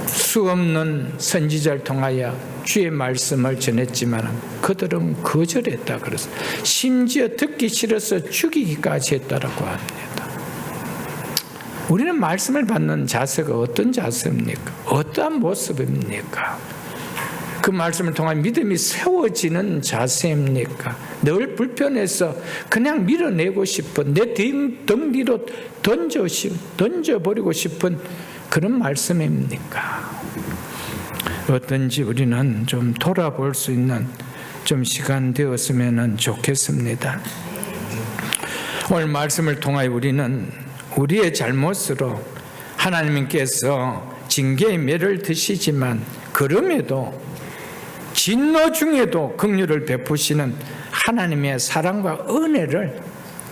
수없는 선지자를 통하여 주의 말씀을 전했지만 그들은 거절했다 그래서 심지어 듣기 싫어서 죽이기까지 했다라고 합니다. 우리는 말씀을 받는 자세가 어떤 자세입니까? 어떠한 모습입니까? 그 말씀을 통해 믿음이 세워지는 자세입니까? 늘 불편해서 그냥 밀어내고 싶은, 내 등 뒤로 던져버리고 싶은 그런 말씀입니까? 어떤지 우리는 좀 돌아볼 수 있는 좀 시간 되었으면 좋겠습니다. 오늘 말씀을 통해 우리는 우리의 잘못으로 하나님께서 징계의 매를 드시지만 그럼에도 진노 중에도 긍휼을 베푸시는 하나님의 사랑과 은혜를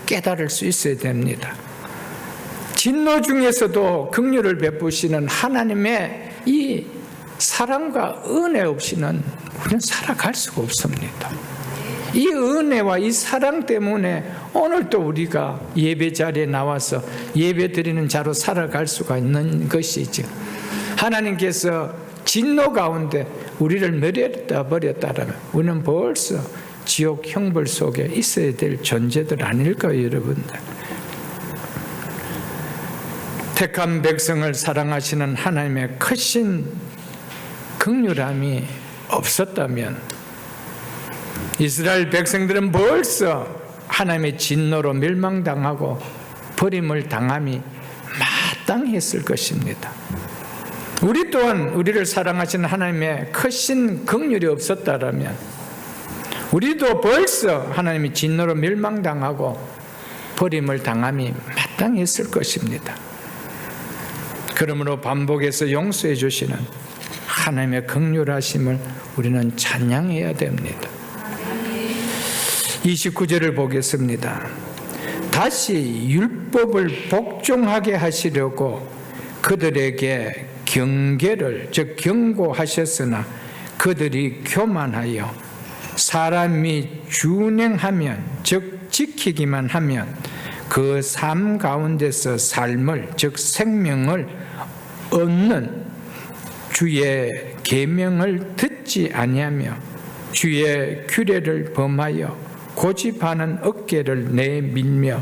깨달을 수 있어야 됩니다. 진노 중에서도 긍휼을 베푸시는 하나님의 이 사랑과 은혜 없이는 우리는 살아갈 수가 없습니다. 이 은혜와 이 사랑 때문에 오늘도 우리가 예배 자리에 나와서 예배 드리는 자로 살아갈 수가 있는 것이죠. 하나님께서 진노 가운데 우리를 버렸다라면 우리는 벌써 지옥 형벌 속에 있어야 될 존재들 아닐까요, 여러분들? 택한 백성을 사랑하시는 하나님의 크신 긍휼함이 없었다면 이스라엘 백성들은 벌써 하나님의 진노로 멸망당하고 버림을 당함이 마땅했을 것입니다. 우리 또한 우리를 사랑하시는 하나님의 크신 긍휼이 없었다라면 우리도 벌써 하나님의 진노로 멸망당하고 버림을 당함이 마땅했을 것입니다. 그러므로 반복해서 용서해 주시는 하나님의 긍휼하심을 우리는 찬양해야 됩니다. 29절을 보겠습니다. 다시 율법을 복종하게 하시려고 그들에게 경계를 즉 경고하셨으나 그들이 교만하여 사람이 준행하면, 즉 지키기만 하면 그 삶 가운데서 삶을, 즉 생명을 얻는 주의 계명을 듣지 아니하며 주의 규례를 범하여 고집하는 어깨를 내밀며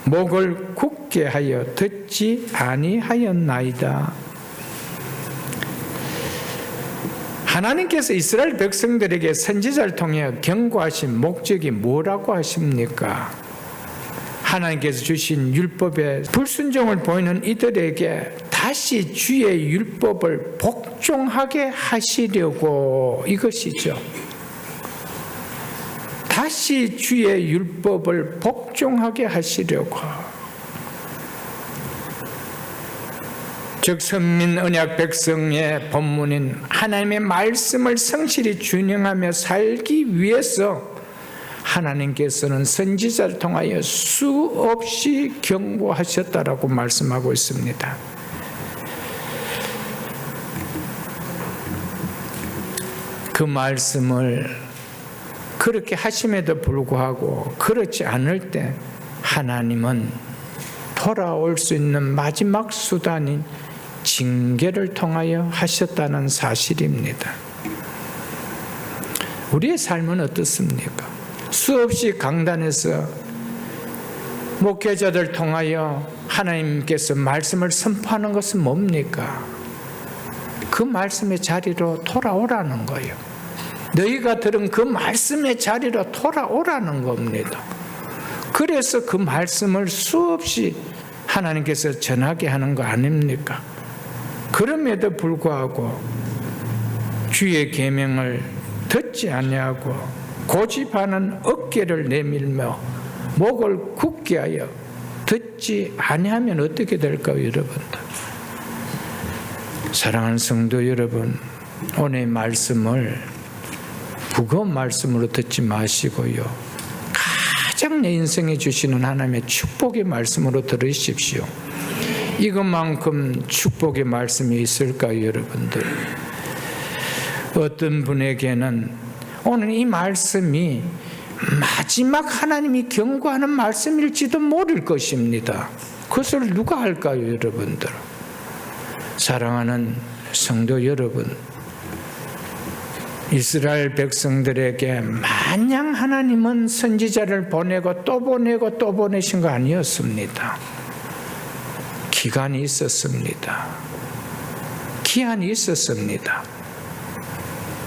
목을 굳게 하여 듣지 아니하였나이다. 하나님께서 이스라엘 백성들에게 선지자를 통해 경고하신 목적이 뭐라고 하십니까? 하나님께서 주신 율법에 불순종을 보이는 이들에게 다시 주의 율법을 복종하게 하시려고, 이것이죠. 다시 주의 율법을 복종하게 하시려고. 즉 선민 언약 백성의 본문인 하나님의 말씀을 성실히 준행하며 살기 위해서 하나님께서는 선지자를 통하여 수없이 경고하셨다라고 말씀하고 있습니다. 그 말씀을 그렇게 하심에도 불구하고 그렇지 않을 때 하나님은 돌아올 수 있는 마지막 수단인 징계를 통하여 하셨다는 사실입니다. 우리의 삶은 어떻습니까? 수없이 강단에서 목회자들 통하여 하나님께서 말씀을 선포하는 것은 뭡니까? 그 말씀의 자리로 돌아오라는 거예요. 너희가 들은 그 말씀의 자리로 돌아오라는 겁니다. 그래서 그 말씀을 수없이 하나님께서 전하게 하는 거 아닙니까? 그럼에도 불구하고 주의 계명을 듣지 아니하고 고집하는 어깨를 내밀며 목을 굳게 하여 듣지 아니하면 어떻게 될까요, 여러분들? 사랑하는 성도 여러분, 오늘 말씀을 무거운 말씀으로 듣지 마시고요, 가장 내 인생에 주시는 하나님의 축복의 말씀으로 들으십시오. 이것만큼 축복의 말씀이 있을까요, 여러분들? 어떤 분에게는 오늘 이 말씀이 마지막 하나님이 경고하는 말씀일지도 모를 것입니다. 그것을 누가 할까요, 여러분들? 사랑하는 성도 여러분, 이스라엘 백성들에게 마냥 하나님은 선지자를 보내고 또 보내고 또 보내신 거 아니었습니다. 기간이 있었습니다. 기한이 있었습니다.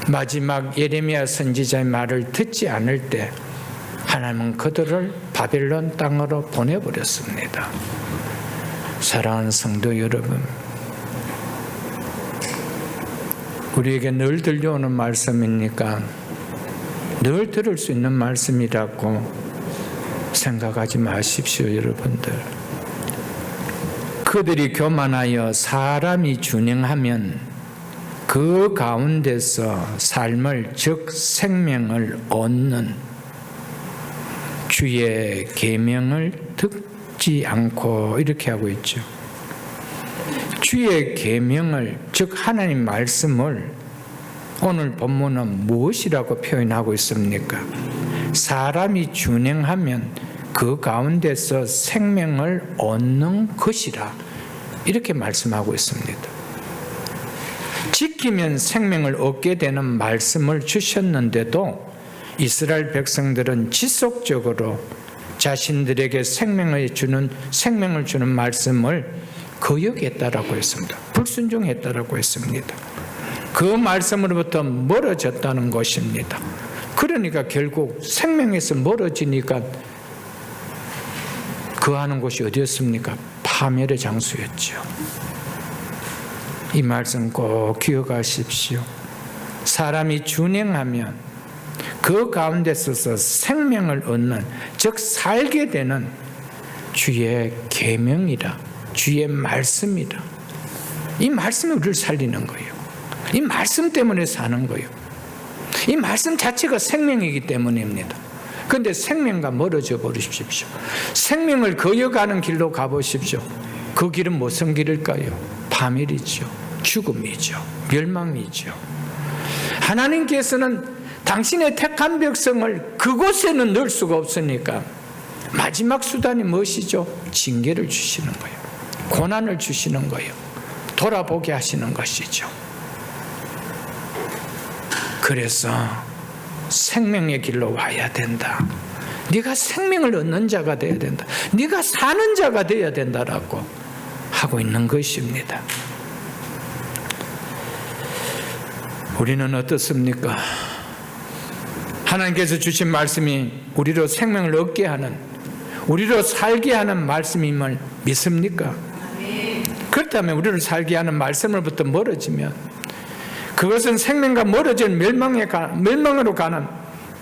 마지막 예레미야 선지자의 말을 듣지 않을 때 하나님은 그들을 바벨론 땅으로 보내버렸습니다. 사랑하는 성도 여러분, 우리에게 늘 들려오는 말씀이니까 늘 들을 수 있는 말씀이라고 생각하지 마십시오, 여러분들. 그들이 교만하여 사람이 준행하면 그 가운데서 삶을, 즉 생명을 얻는 주의 계명을 듣지 않고, 이렇게 하고 있죠. 주의 계명을, 즉 하나님 말씀을 오늘 본문은 무엇이라고 표현하고 있습니까? 사람이 준행하면 그 가운데서 생명을 얻는 것이라, 이렇게 말씀하고 있습니다. 지키면 생명을 얻게 되는 말씀을 주셨는데도 이스라엘 백성들은 지속적으로 자신들에게 생명을 주는 말씀을 거역했다라고 했습니다. 불순종했다라고 했습니다. 그 말씀으로부터 멀어졌다는 것입니다. 그러니까 결국 생명에서 멀어지니까 거하는 곳이 어디였습니까? 파멸의 장소였죠. 이 말씀 꼭 기억하십시오. 사람이 준행하면 그 가운데 서서 생명을 얻는, 즉 살게 되는 주의 계명이라, 주의 말씀이라. 이 말씀이 우리를 살리는 거예요. 이 말씀 때문에 사는 거예요. 이 말씀 자체가 생명이기 때문입니다. 그런데 생명과 멀어져 버리십시오. 생명을 거역하는 길로 가보십시오. 그 길은 무슨 길일까요? 파멸이죠. 죽음이죠. 멸망이죠. 하나님께서는 당신의 택한 백성을 그곳에는 넣을 수가 없으니까 마지막 수단이 무엇이죠? 징계를 주시는 거예요. 고난을 주시는 거예요. 돌아보게 하시는 것이죠. 그래서 생명의 길로 와야 된다. 네가 생명을 얻는 자가 되어야 된다. 네가 사는 자가 되어야 된다라고 하고 있는 것입니다. 우리는 어떻습니까? 하나님께서 주신 말씀이 우리로 생명을 얻게 하는, 우리로 살게 하는 말씀임을 믿습니까? 그렇다면 우리를 살게 하는 말씀으로부터 멀어지면 그것은 생명과 멀어진 멸망으로 가는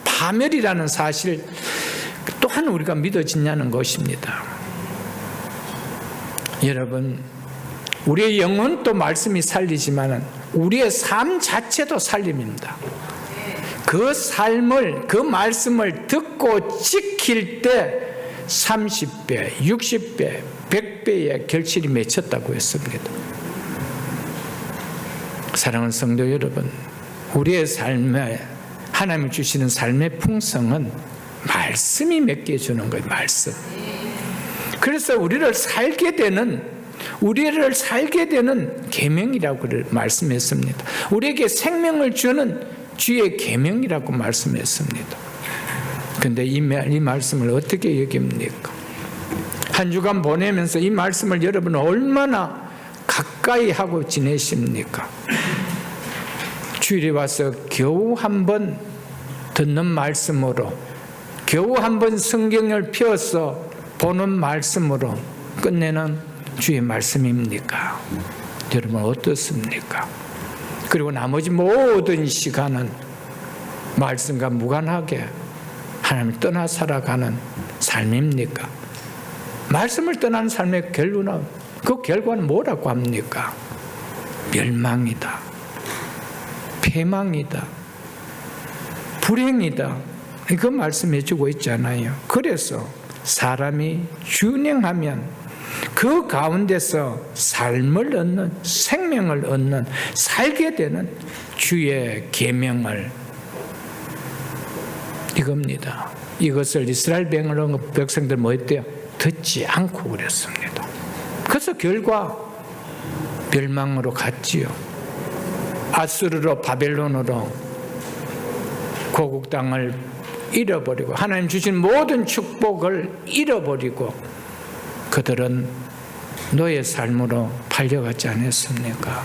파멸이라는 사실 또한 우리가 믿어지냐는 것입니다. 여러분, 우리의 영혼도 말씀이 살리지만 우리의 삶 자체도 살림입니다. 그 삶을, 그 말씀을 듣고 지킬 때 30배, 60배, 100배의 결실이 맺혔다고 했습니다. 사랑하는 성도 여러분, 우리의 삶에 하나님이 주시는 삶의 풍성은 말씀이 맺게 주는 거예요. 말씀. 그래서 우리를 살게 되는 계명이라고 말씀했습니다. 우리에게 생명을 주는 주의 계명이라고 말씀했습니다. 그런데 이 말씀을 어떻게 여깁니까? 한 주간 보내면서 이 말씀을 여러분 얼마나 가까이 하고 지내십니까? 주일에 와서 겨우 한 번 듣는 말씀으로, 겨우 한 번 성경을 펴서 보는 말씀으로 끝내는 주의 말씀입니까? 여러분 어떻습니까? 그리고 나머지 모든 시간은 말씀과 무관하게 하나님을 떠나 살아가는 삶입니까? 말씀을 떠난 삶의 결론은, 그 결과는 뭐라고 합니까? 멸망이다, 패망이다, 불행이다. 그 말씀해 주고 있잖아요. 그래서 사람이 준행하면 그 가운데서 삶을 얻는, 생명을 얻는, 살게 되는 주의 계명을, 이겁니다. 이것을 이스라엘 백성들 뭐 했대요? 듣지 않고 그랬습니다. 그래서 결과 멸망으로 갔지요. 아수르로, 바벨론으로 고국 땅을 잃어버리고 하나님 주신 모든 축복을 잃어버리고 그들은 노예 삶으로 팔려가지 않았습니까?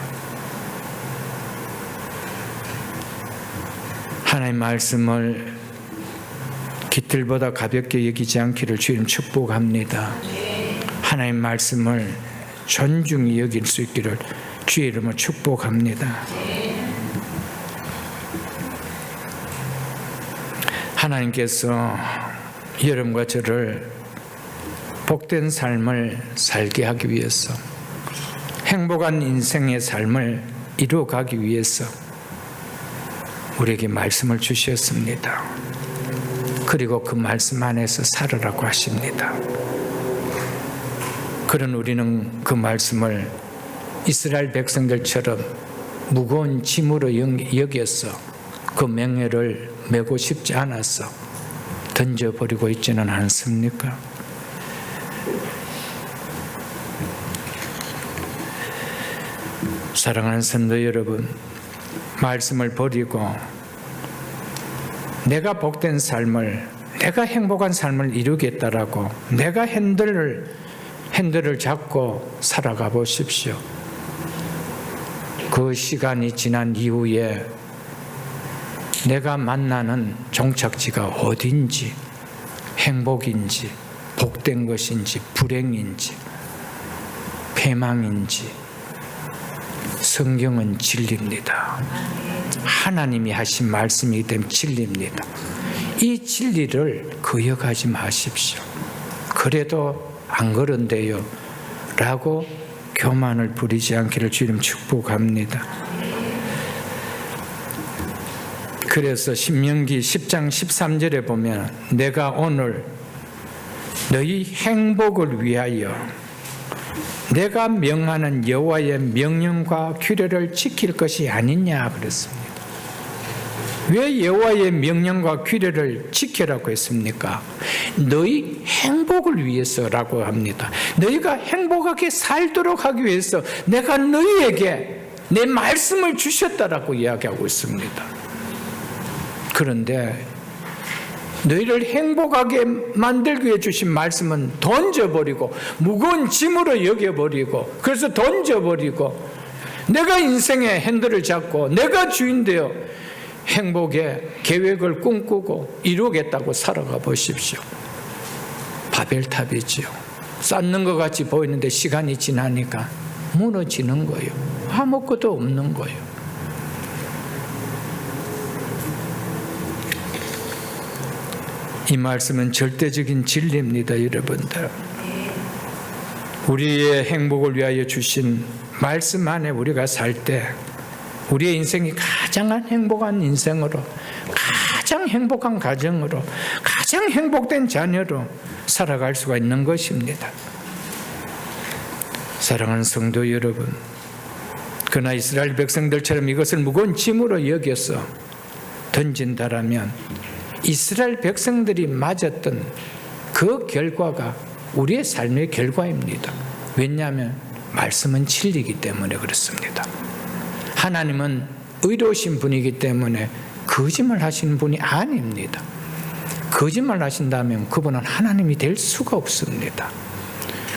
하나님 말씀을 깃들보다 가볍게 여기지 않기를 주님 축복합니다. 하나님 말씀을 존중히 여길 수 있기를 주의 이름으로 축복합니다. 하나님께서 여러분과 저를 복된 삶을 살게 하기 위해서, 행복한 인생의 삶을 이루어가기 위해서 우리에게 말씀을 주셨습니다. 그리고 그 말씀 안에서 살으라고 하십니다. 그런 우리는 그 말씀을 이스라엘 백성들처럼 무거운 짐으로 여겨서 그 명예를 메고 싶지 않아서 던져버리고 있지는 않습니까? 사랑하는 성도 여러분, 말씀을 버리고 내가 복된 삶을, 내가 행복한 삶을 이루겠다라고 내가 핸들을 잡고 살아가 보십시오. 그 시간이 지난 이후에 내가 만나는 종착지가 어딘지, 행복인지, 복된 것인지, 불행인지, 패망인지, 성경은 진리입니다. 하나님이 하신 말씀이기 때문에 진리입니다. 이 진리를 거역하지 마십시오. 그래도 안 그런데요 라고 교만을 부리지 않기를 주님 축복합니다. 그래서 신명기 10장 13절에 보면 내가 오늘 너희 행복을 위하여 내가 명하는 여호와의 명령과 규례를 지킬 것이 아니냐 그랬습니다. 왜 여호와의 명령과 규례를 지키라고 했습니까? 너희 행복을 위해서라고 합니다. 너희가 행복하게 살도록 하기 위해서 내가 너희에게 내 말씀을 주셨다라고 이야기하고 있습니다. 그런데 너희를 행복하게 만들기 위해 주신 말씀은 던져버리고 무거운 짐으로 여겨버리고, 그래서 던져버리고 내가 인생의 핸들을 잡고 내가 주인 되어 행복의 계획을 꿈꾸고 이루겠다고 살아가 보십시오. 바벨탑이지요. 쌓는 것 같이 보이는데 시간이 지나니까 무너지는 거예요. 아무것도 없는 거예요. 이 말씀은 절대적인 진리입니다, 여러분들. 우리의 행복을 위하여 주신 말씀 안에 우리가 살 때 우리의 인생이 가장 행복한 인생으로, 가장 행복한 가정으로, 가장 행복된 자녀로 살아갈 수가 있는 것입니다. 사랑하는 성도 여러분, 그러나 이스라엘 백성들처럼 이것을 무거운 짐으로 여겨서 던진다라면 이스라엘 백성들이 맞았던 그 결과가 우리의 삶의 결과입니다. 왜냐하면 말씀은 진리이기 때문에 그렇습니다. 하나님은 의로우신 분이기 때문에 거짓말 하시는 분이 아닙니다. 거짓말 하신다면 그분은 하나님이 될 수가 없습니다.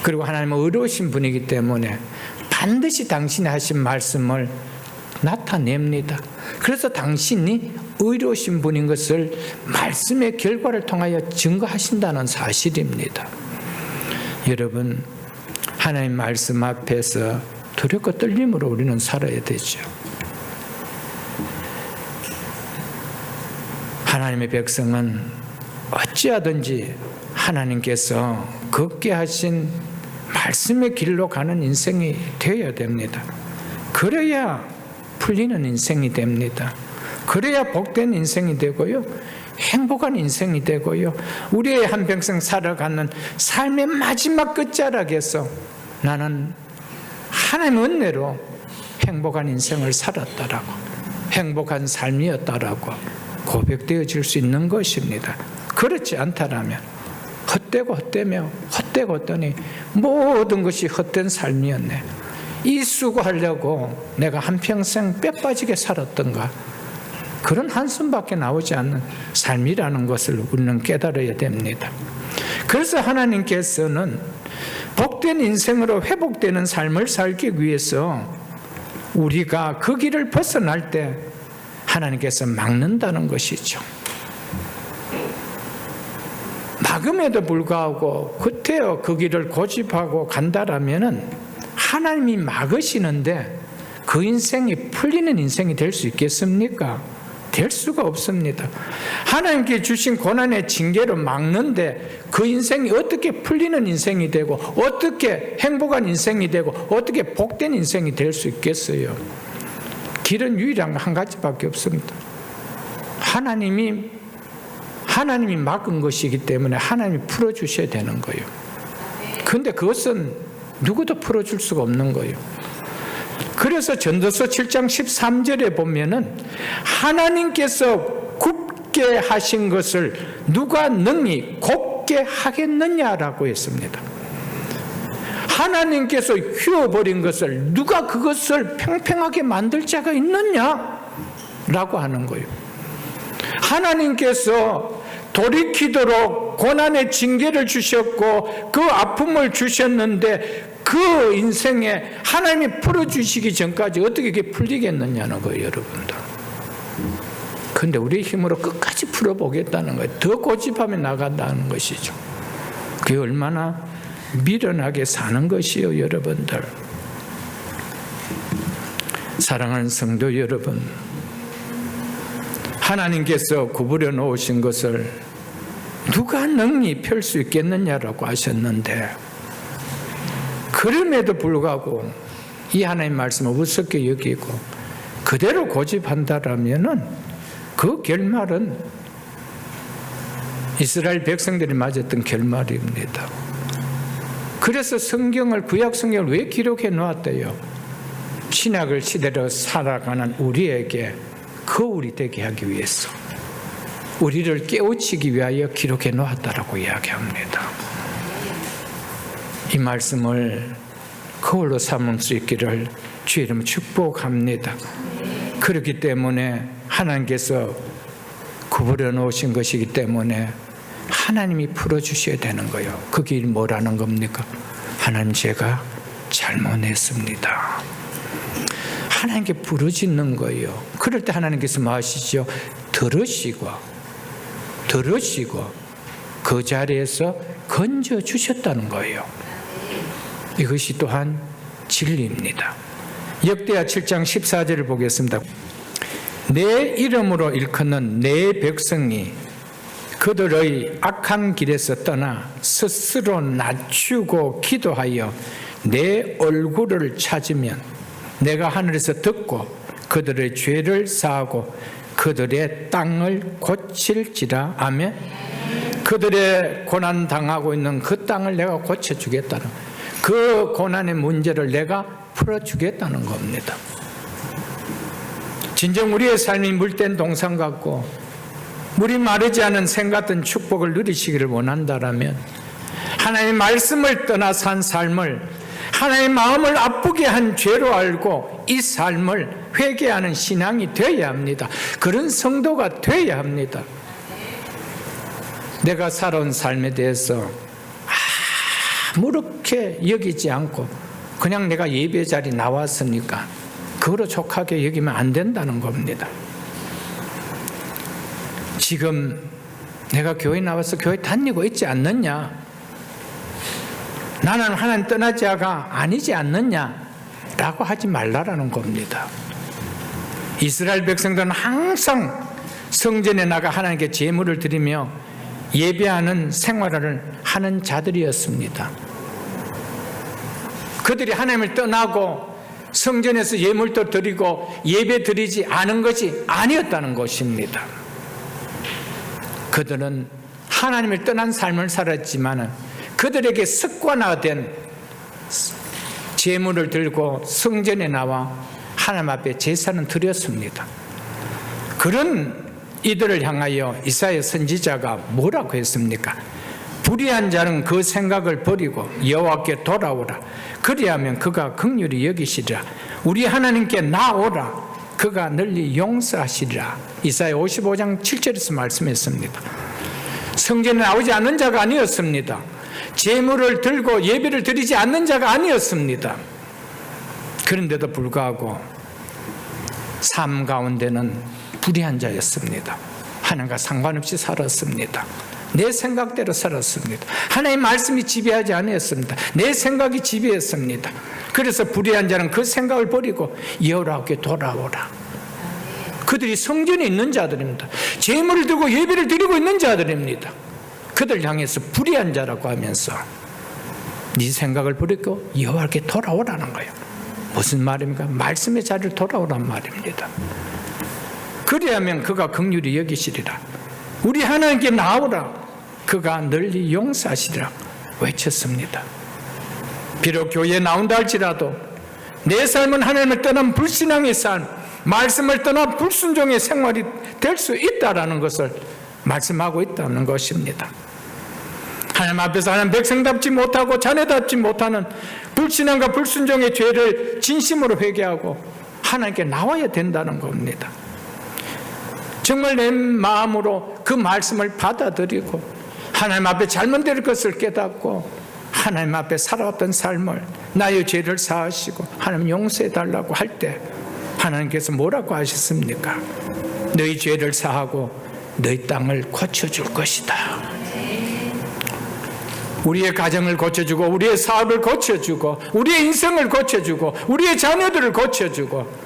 그리고 하나님은 의로우신 분이기 때문에 반드시 당신이 하신 말씀을 나타냅니다. 그래서 당신이 의로우신 분인 것을 말씀의 결과를 통하여 증거하신다는 사실입니다. 여러분, 하나님 말씀 앞에서 두렵고 떨림으로 우리는 살아야 되죠. 하나님의 백성은 어찌하든지 하나님께서 걷게 하신 말씀의 길로 가는 인생이 되어야 됩니다. 그래야 풀리는 인생이 됩니다. 그래야 복된 인생이 되고요, 행복한 인생이 되고요, 우리의 한평생 살아가는 삶의 마지막 끝자락에서 나는 하나님 은혜로 행복한 인생을 살았다라고, 행복한 삶이었다라고 고백되어질 수 있는 것입니다. 그렇지 않다라면 헛되고 헛되며 헛되고 헛되니 모든 것이 헛된 삶이었네, 이 수고하려고 내가 한평생 뼈 빠지게 살았던가, 그런 한숨밖에 나오지 않는 삶이라는 것을 우리는 깨달아야 됩니다. 그래서 하나님께서는 복된 인생으로 회복되는 삶을 살기 위해서 우리가 그 길을 벗어날 때 하나님께서 막는다는 것이죠. 막음에도 불구하고 그때요 그 길을 고집하고 간다라면은 하나님이 막으시는데 그 인생이 풀리는 인생이 될 수 있겠습니까? 될 수가 없습니다. 하나님께 주신 고난의 징계로 막는데 그 인생이 어떻게 풀리는 인생이 되고 어떻게 행복한 인생이 되고 어떻게 복된 인생이 될 수 있겠어요? 길은 유일한 한 가지밖에 없습니다. 하나님이 막은 것이기 때문에 하나님이 풀어주셔야 되는 거예요. 그런데 그것은 누구도 풀어줄 수가 없는 거예요. 그래서 전도서 7장 13절에 보면은 하나님께서 굽게 하신 것을 누가 능히 곱게 하겠느냐라고 했습니다. 하나님께서 휘어버린 것을 누가 그것을 평평하게 만들 자가 있느냐라고 하는 거예요. 하나님께서 돌이키도록 고난의 징계를 주셨고 그 아픔을 주셨는데 그 인생에 하나님이 풀어주시기 전까지 어떻게 그게 풀리겠느냐는 거예요, 여러분들. 그런데 우리의 힘으로 끝까지 풀어보겠다는 거예요. 더 고집하며 나간다는 것이죠. 그게 얼마나 미련하게 사는 것이요, 여러분들. 사랑하는 성도 여러분, 하나님께서 구부려 놓으신 것을 누가 능히 펼 수 있겠느냐라고 하셨는데, 그럼에도 불구하고 이 하나님 말씀을 우습게 여기고 그대로 고집한다라면은 그 결말은 이스라엘 백성들이 맞았던 결말입니다. 그래서 성경을, 구약 성경을 왜 기록해 놓았대요? 신약을 시대로 살아가는 우리에게 거울이 되게 하기 위해서 우리를 깨우치기 위하여 기록해 놓았다라고 이야기합니다. 이 말씀을 거울로 삼을 수 있기를 주의 이름으로 축복합니다. 그렇기 때문에 하나님께서 구부려 놓으신 것이기 때문에 하나님이 풀어주셔야 되는 거예요. 그게 뭐라는 겁니까? 하나님, 제가 잘못했습니다. 하나님께 부르짖는 거예요. 그럴 때 하나님께서 뭐 하시죠? 들으시고 그 자리에서 건져주셨다는 거예요. 이것이 또한 진리입니다. 역대하 7장 14절을 보겠습니다. 내 이름으로 일컫는 내 백성이 그들의 악한 길에서 떠나 스스로 낮추고 기도하여 내 얼굴을 찾으면 내가 하늘에서 듣고 그들의 죄를 사하고 그들의 땅을 고칠지라. 아멘. 그들의 고난 당하고 있는 그 땅을 내가 고쳐주겠다는, 그 고난의 문제를 내가 풀어주겠다는 겁니다. 진정 우리의 삶이 물된 동산 같고 물이 마르지 않은 샘 같은 축복을 누리시기를 원한다라면 하나님의 말씀을 떠나 산 삶을, 하나님의 마음을 아프게 한 죄로 알고 이 삶을 회개하는 신앙이 되어야 합니다. 그런 성도가 되어야 합니다. 내가 살아온 삶에 대해서 아무렇게 여기지 않고 그냥 내가 예배 자리 나왔으니까 그거로 족하게 여기면 안 된다는 겁니다. 지금 내가 교회 나와서 교회 다니고 있지 않느냐, 나는 하나님 떠난 자가 아니지 않느냐 라고 하지 말라라는 겁니다. 이스라엘 백성들은 항상 성전에 나가 하나님께 제물을 드리며 예배하는 생활을 하는 자들이었습니다. 그들이 하나님을 떠나고 성전에서 예물도 드리고 예배 드리지 않은 것이 아니었다는 것입니다. 그들은 하나님을 떠난 삶을 살았지만 그들에게 습관화된 제물을 들고 성전에 나와 하나님 앞에 제사는 드렸습니다. 그런 이들을 향하여 이사야 선지자가 뭐라고 했습니까? 불의한 자는 그 생각을 버리고 여호와께 돌아오라. 그리하면 그가 긍휼히 여기시리라. 우리 하나님께 나오라. 그가 널리 용서하시리라. 이사야 55장 7절에서 말씀했습니다. 성전에 나오지 않는 자가 아니었습니다. 제물을 들고 예배를 드리지 않는 자가 아니었습니다. 그런데도 불구하고 삶 가운데는 불의한 자였습니다. 하나님과 상관없이 살았습니다. 내 생각대로 살았습니다. 하나님의 말씀이 지배하지 않았습니다. 내 생각이 지배했습니다. 그래서 불의한 자는 그 생각을 버리고 여호와께 돌아오라. 그들이 성전에 있는 자들입니다. 제물을 들고 예배를 드리고 있는 자들입니다. 그들 향해서 불의한 자라고 하면서 네 생각을 버리고 여호와께 돌아오라는 거예요. 무슨 말입니까? 말씀의 자리를 돌아오란 말입니다. 그리하면 그가 긍휼히 여기시리라. 우리 하나님께 나오라. 그가 널리 용서하시리라 외쳤습니다. 비록 교회에 나온다 할지라도 내 삶은 하나님을 떠난 불신앙의 삶, 말씀을 떠난 불순종의 생활이 될 수 있다라는 것을 말씀하고 있다는 것입니다. 하나님 앞에서 하나님 백성답지 못하고 자녀답지 못하는 불신앙과 불순종의 죄를 진심으로 회개하고 하나님께 나와야 된다는 겁니다. 정말 내 마음으로 그 말씀을 받아들이고 하나님 앞에 잘못될 것을 깨닫고 하나님 앞에 살아왔던 삶을, 나의 죄를 사하시고 하나님 용서해 달라고 할 때 하나님께서 뭐라고 하셨습니까? 너희 죄를 사하고 너희 땅을 고쳐줄 것이다. 우리의 가정을 고쳐주고 우리의 사업을 고쳐주고 우리의 인생을 고쳐주고 우리의 자녀들을 고쳐주고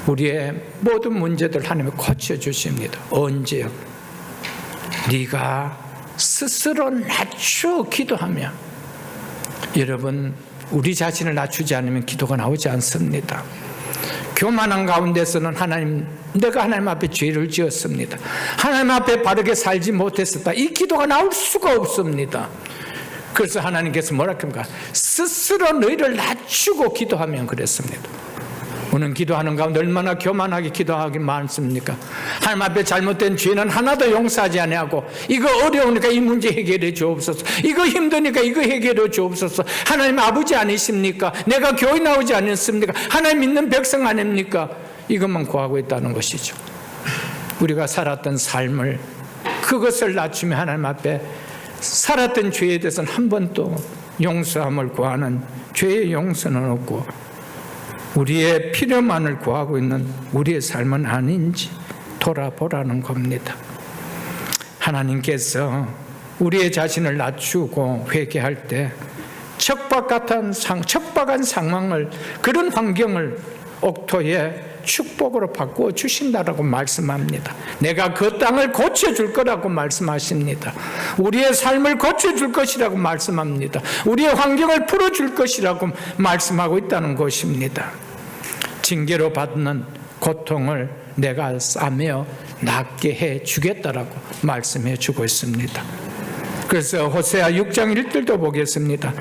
우리의 모든 문제들 하나님이 고쳐주십니다. 언제요? 네가 스스로 낮추어 기도하며. 여러분, 우리 자신을 낮추지 않으면 기도가 나오지 않습니다. 교만한 가운데서는 하나님, 내가 하나님 앞에 죄를 지었습니다, 하나님 앞에 바르게 살지 못했었다, 이 기도가 나올 수가 없습니다. 그래서 하나님께서 뭐라 합니까? 스스로 너희를 낮추고 기도하면 그랬습니다. 우리는 기도하는 가운데 얼마나 교만하게 기도하기 많습니까? 하나님 앞에 잘못된 죄는 하나도 용서하지 아니하고, 이거 어려우니까 이 문제 해결해 주옵소서, 이거 힘드니까 이거 해결해 주옵소서. 하나님 아버지 아니십니까? 내가 교회 나오지 않습니까? 하나님 믿는 백성 아닙니까? 이것만 구하고 있다는 것이죠. 우리가 살았던 삶을, 그것을 낮추며 하나님 앞에 살았던 죄에 대해서는 한 번도 용서함을 구하는, 죄의 용서는 없고 우리의 필요만을 구하고 있는 우리의 삶은 아닌지 돌아보라는 겁니다. 하나님께서 우리의 자신을 낮추고 회개할 때 척박한 상황을, 그런 환경을 옥토의 축복으로 바꾸어 주신다라고 말씀합니다. 내가 그 땅을 고쳐줄 거라고 말씀하십니다. 우리의 삶을 고쳐줄 것이라고 말씀합니다. 우리의 환경을 풀어줄 것이라고 말씀하고 있다는 것입니다. 징계로 받는 고통을 내가 싸매어 낫게 해 주겠다라고 말씀해 주고 있습니다. 그래서 호세아 6장 1절도 보겠습니다.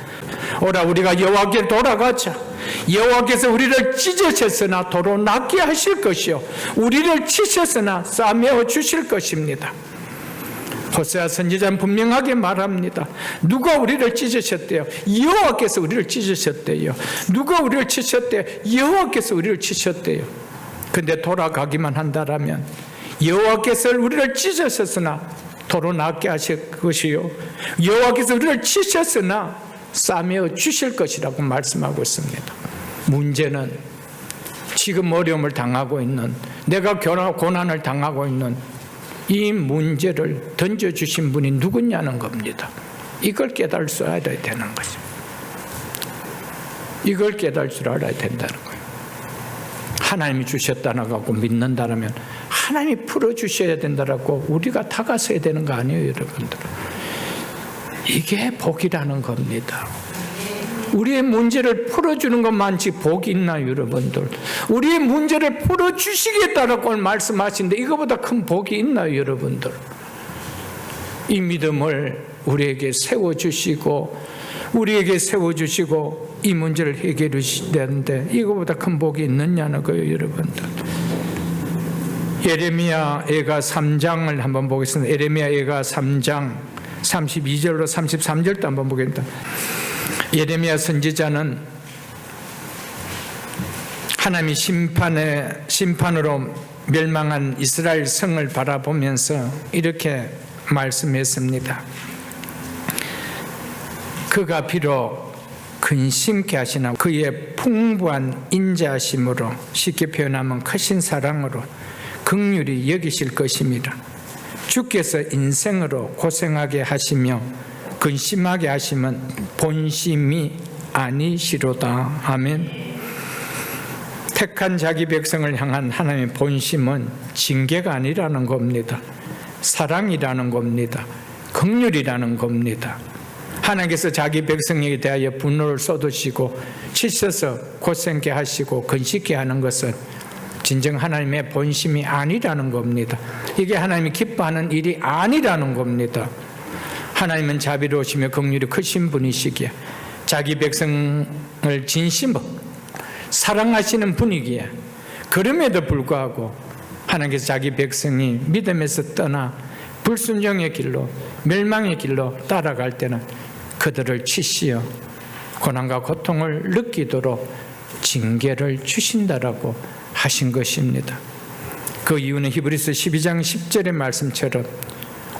오라 우리가 여호와께 돌아가자. 여호와께서 우리를 찢으셨으나 도로 낫게 하실 것이요 우리를 치셨으나 싸매어 주실 것입니다. 호세아 선지자는 분명하게 말합니다. 누가 우리를 찢으셨대요? 여호와께서 우리를 찢으셨대요. 누가 우리를 치셨대요? 여호와께서 우리를 치셨대요. 근데 돌아가기만 한다라면 여호와께서 우리를 찢으셨으나 도로 낫게 하실 것이요 여호와께서 우리를 치셨으나 싸매어 주실 것이라고 말씀하고 있습니다. 문제는 지금 어려움을 당하고 있는, 내가 고난을 당하고 있는 이 문제를 던져주신 분이 누구냐는 겁니다. 이걸 깨달을 줄 알아야 되는 거죠. 이걸 깨달을 줄 알아야 된다는 거예요. 하나님이 주셨다고 믿는다면 하나님이 풀어주셔야 된다고 우리가 다가서야 되는 거 아니에요, 여러분들? 이게 복이라는 겁니다. 우리의 문제를 풀어주는 것만치 복이 있나요, 여러분들? 우리의 문제를 풀어주시겠다라고 말씀하시는데 이거보다 큰 복이 있나요, 여러분들? 이 믿음을 우리에게 세워주시고 이 문제를 해결해 주시는데 이거보다 큰 복이 있느냐는 거예요, 여러분들. 예레미야 예가 3장을 한번 보겠습니다. 예레미야 예가 3장 32절로 33절도 한번 보겠습니다. 예레미야 선지자는 하나님이 심판으로 멸망한 이스라엘 성을 바라보면서 이렇게 말씀했습니다. 그가 비록 근심케 하시나 그의 풍부한 인자하심으로, 쉽게 표현하면 크신 사랑으로 긍휼히 여기실 것입니다. 주께서 인생으로 고생하게 하시며 근심하게 하시면 본심이 아니시로다. 아멘. 택한 자기 백성을 향한 하나님의 본심은 징계가 아니라는 겁니다. 사랑이라는 겁니다. 긍휼이라는 겁니다. 하나님께서 자기 백성에게 대하여 분노를 쏟으시고 치셔서 고생케 하시고 근심케 하는 것은 진정 하나님의 본심이 아니라는 겁니다. 이게 하나님이 기뻐하는 일이 아니라는 겁니다. 하나님은 자비로우시며 긍휼이 크신 분이시기에 자기 백성을 진심으로 사랑하시는 분이기에, 그럼에도 불구하고 하나님께서 자기 백성이 믿음에서 떠나 불순종의 길로, 멸망의 길로 따라갈 때는 그들을 치시어 고난과 고통을 느끼도록 징계를 주신다라고 하신 것입니다. 그 이유는 히브리서 12장 10절의 말씀처럼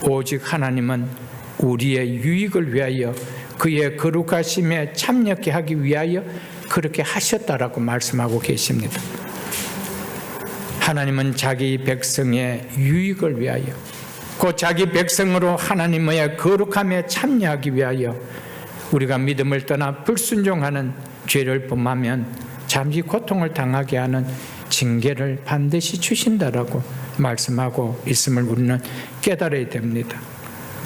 오직 하나님은 우리의 유익을 위하여 그의 거룩하심에 참여케 하기 위하여 그렇게 하셨다라고 말씀하고 계십니다. 하나님은 자기 백성의 유익을 위하여, 곧 자기 백성으로 하나님의 거룩함에 참여하기 위하여 우리가 믿음을 떠나 불순종하는 죄를 범하면 잠시 고통을 당하게 하는 징계를 반드시 주신다라고 말씀하고 있음을 우리는 깨달아야 됩니다.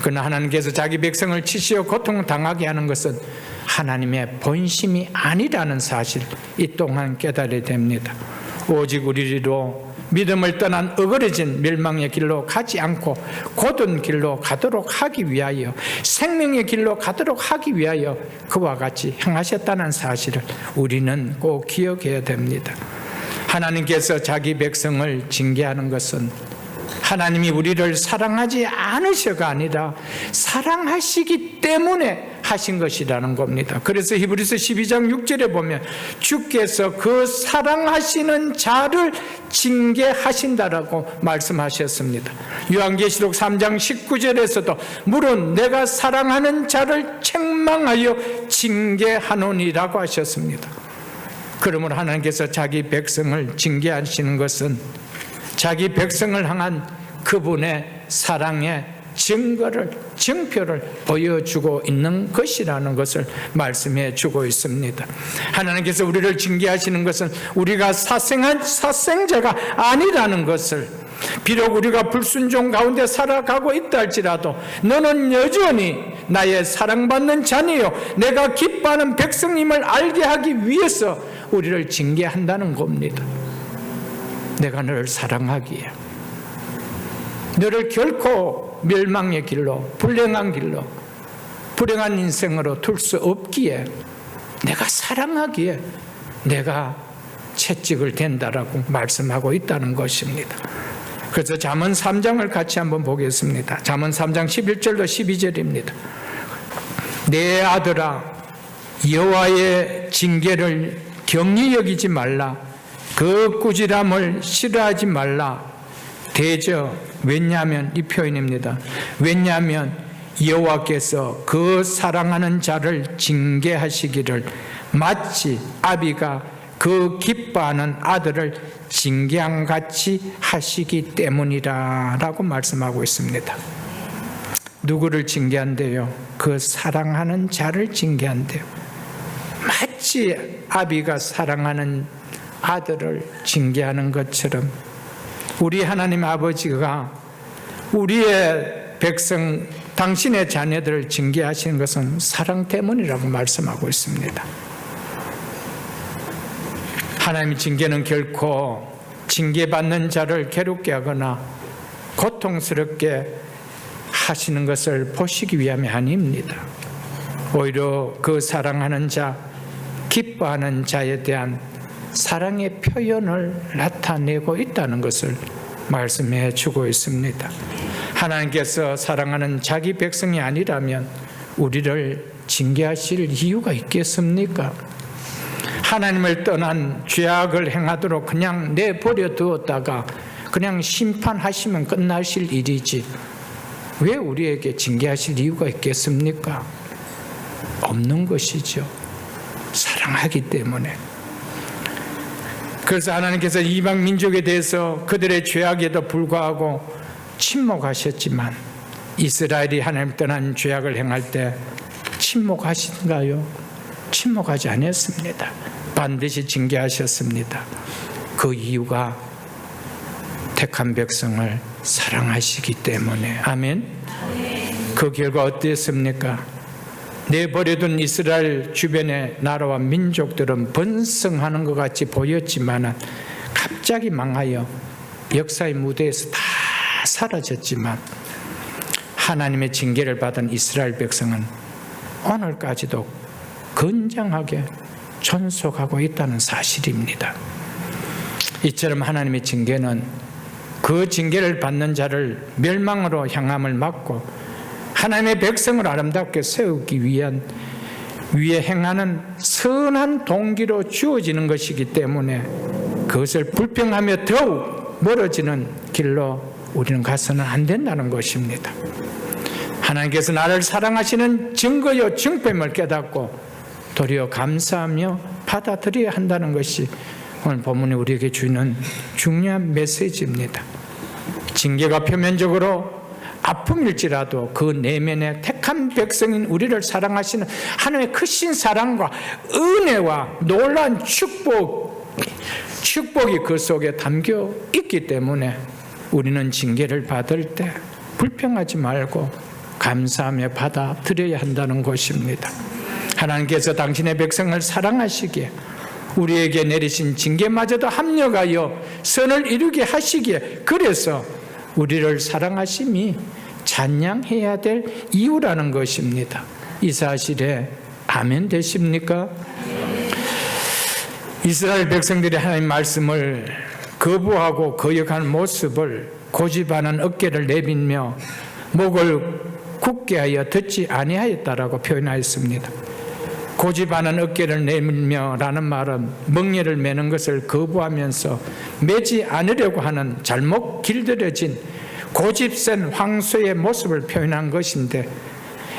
그러나 하나님께서 자기 백성을 치시어 고통을 당하게 하는 것은 하나님의 본심이 아니라는 사실, 이 또한 깨달아야 됩니다. 오직 우리로 믿음을 떠난 어그러진 멸망의 길로 가지 않고 곧은 길로 가도록 하기 위하여, 생명의 길로 가도록 하기 위하여 그와 같이 행하셨다는 사실을 우리는 꼭 기억해야 됩니다. 하나님께서 자기 백성을 징계하는 것은 하나님이 우리를 사랑하지 않으셔가 아니라 사랑하시기 때문에 하신 것이라는 겁니다. 그래서 히브리서 12장 6절에 보면 주께서 그 사랑하시는 자를 징계하신다라고 말씀하셨습니다. 요한계시록 3장 19절에서도 물론 내가 사랑하는 자를 책망하여 징계하노니라고 하셨습니다. 그러므로 하나님께서 자기 백성을 징계하시는 것은 자기 백성을 향한 그분의 사랑의 증표를 보여주고 있는 것이라는 것을 말씀해 주고 있습니다. 하나님께서 우리를 징계하시는 것은 우리가 사생자가 아니라는 것을, 비록 우리가 불순종 가운데 살아가고 있다 할지라도 너는 여전히 나의 사랑받는 자니요 내가 기뻐하는 백성임을 알게 하기 위해서 우리를 징계한다는 겁니다. 내가 너를 사랑하기에, 너를 결코 멸망의 길로, 불행한 길로, 불행한 인생으로 둘 수 없기에, 내가 사랑하기에 내가 채찍을 댄다라고 말씀하고 있다는 것입니다. 그래서 잠언 3장을 같이 한번 보겠습니다. 잠언 3장 11절로 12절입니다. 내 아들아, 여호와의 징계를 경히 여기지 말라. 그 꾸지람을 싫어하지 말라. 대저, 왜냐하면, 이 표현입니다. 왜냐하면 여호와께서 그 사랑하는 자를 징계하시기를 마치 아비가 그 기뻐하는 아들을 징계한 같이 하시기 때문이라 라고 말씀하고 있습니다. 누구를 징계한대요? 그 사랑하는 자를 징계한대요. 마치 아비가 사랑하는 아들을 징계하는 것처럼 우리 하나님 아버지가 우리의 백성, 당신의 자녀들을 징계하시는 것은 사랑 때문이라고 말씀하고 있습니다. 하나님의 징계는 결코 징계받는 자를 괴롭게 하거나 고통스럽게 하시는 것을 보시기 위함이 아닙니다. 오히려 그 사랑하는 자, 기뻐하는 자에 대한 사랑의 표현을 나타내고 있다는 것을 말씀해 주고 있습니다. 하나님께서 사랑하는 자기 백성이 아니라면 우리를 징계하실 이유가 있겠습니까? 하나님을 떠난 죄악을 행하도록 그냥 내버려 두었다가 그냥 심판하시면 끝나실 일이지 왜 우리에게 징계하실 이유가 있겠습니까? 없는 것이죠. 사랑하기 때문에. 그래서 하나님께서 이방 민족에 대해서 그들의 죄악에도 불구하고 침묵하셨지만 이스라엘이 하나님 떠난 죄악을 행할 때 침묵하신가요? 침묵하지 않았습니다. 반드시 징계하셨습니다. 그 이유가 택한 백성을 사랑하시기 때문에. 아멘. 그 결과 어땠습니까? 내버려둔 이스라엘 주변의 나라와 민족들은 번성하는 것 같이 보였지만 갑자기 망하여 역사의 무대에서 다 사라졌지만 하나님의 징계를 받은 이스라엘 백성은 오늘까지도 건장하게 존속하고 있다는 사실입니다. 이처럼 하나님의 징계는 그 징계를 받는 자를 멸망으로 향함을 막고 하나님의 백성을 아름답게 세우기 위해 행하는 선한 동기로 주어지는 것이기 때문에 그것을 불평하며 더욱 멀어지는 길로 우리는 가서는 안 된다는 것입니다. 하나님께서 나를 사랑하시는 증거요 증표임을 깨닫고 도리어 감사하며 받아들여야 한다는 것이 오늘 본문이 우리에게 주는 중요한 메시지입니다. 징계가 표면적으로 아픔일지라도 그 내면에 택한 백성인 우리를 사랑하시는 하나님의 크신 사랑과 은혜와 놀라운 축복이 그 속에 담겨 있기 때문에 우리는 징계를 받을 때 불평하지 말고 감사하며 받아들여야 한다는 것입니다. 하나님께서 당신의 백성을 사랑하시기에 우리에게 내리신 징계마저도 합력하여 선을 이루게 하시기에 그래서 우리를 사랑하심이 찬양해야 될 이유라는 것입니다. 이 사실에 아멘 되십니까? 이스라엘 백성들이 하나님 말씀을 거부하고 거역하는 모습을 고집하는 어깨를 내밀며 목을 굳게 하여 듣지 아니하였다라고 표현하였습니다. 고집하는 어깨를 내밀며라는 말은 멍에를 매는 것을 거부하면서 매지 않으려고 하는 잘못 길들여진 고집센 황소의 모습을 표현한 것인데,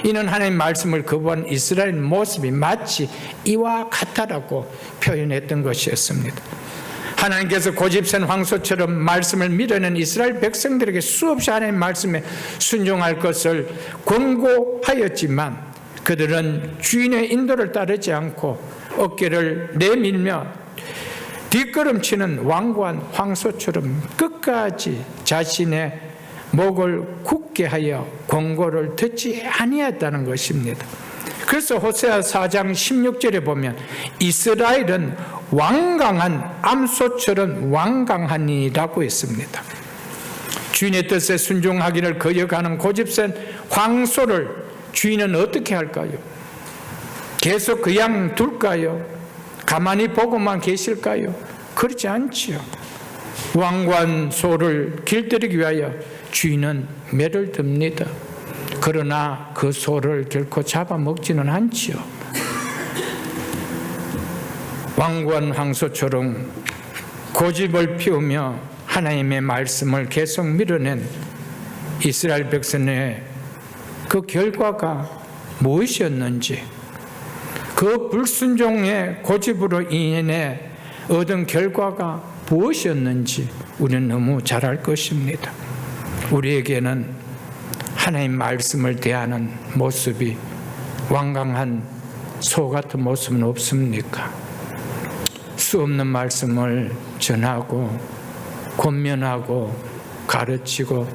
이는 하나님 말씀을 거부한 이스라엘 모습이 마치 이와 같다라고 표현했던 것이었습니다. 하나님께서 고집센 황소처럼 말씀을 밀어낸 이스라엘 백성들에게 수없이 하나님 말씀에 순종할 것을 권고하였지만, 그들은 주인의 인도를 따르지 않고 어깨를 내밀며 뒷걸음치는 완고한 황소처럼 끝까지 자신의 목을 굳게 하여 권고를 듣지 아니했다는 것입니다. 그래서 호세아 4장 16절에 보면 이스라엘은 완강한 암소처럼 완강하니라고 했습니다. 주인의 뜻에 순종하기를 거역하는 고집센 황소를 주인은 어떻게 할까요? 계속 그냥 둘까요? 가만히 보고만 계실까요? 그렇지 않지요. 완고한 소를 길들이기 위하여 주인은 매를 듭니다. 그러나 그 소를 결코 잡아먹지는 않지요. 완고한 황소처럼 고집을 피우며 하나님의 말씀을 계속 밀어낸 이스라엘 백성의 그 결과가 무엇이었는지, 그 불순종의 고집으로 인해 얻은 결과가 무엇이었는지 우리는 너무 잘 알 것입니다. 우리에게는 하나님 말씀을 대하는 모습이 완강한 소 같은 모습은 없습니까? 수없는 말씀을 전하고 권면하고 가르치고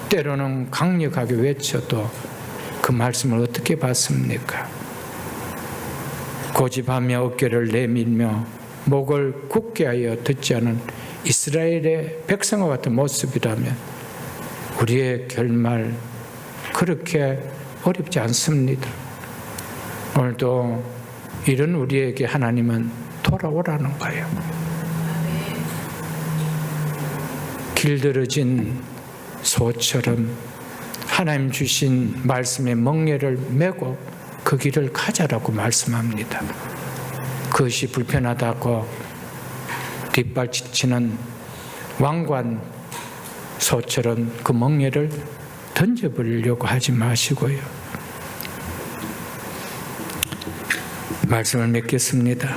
때로는 강력하게 외쳐도 그 말씀을 어떻게 받습니까? 고집하며 어깨를 내밀며 목을 굳게 하여 듣지 않은 이스라엘의 백성과 같은 모습이라면 우리의 결말 그렇게 어렵지 않습니다. 오늘도 이런 우리에게 하나님은 돌아오라는 거예요. 길들여진 소처럼 하나님 주신 말씀의 멍에를 메고 그 길을 가자라고 말씀합니다. 그것이 불편하다고 뒷발치는 완고한 소처럼 그 멍에를 던져버리려고 하지 마시고요. 말씀을 맺겠습니다.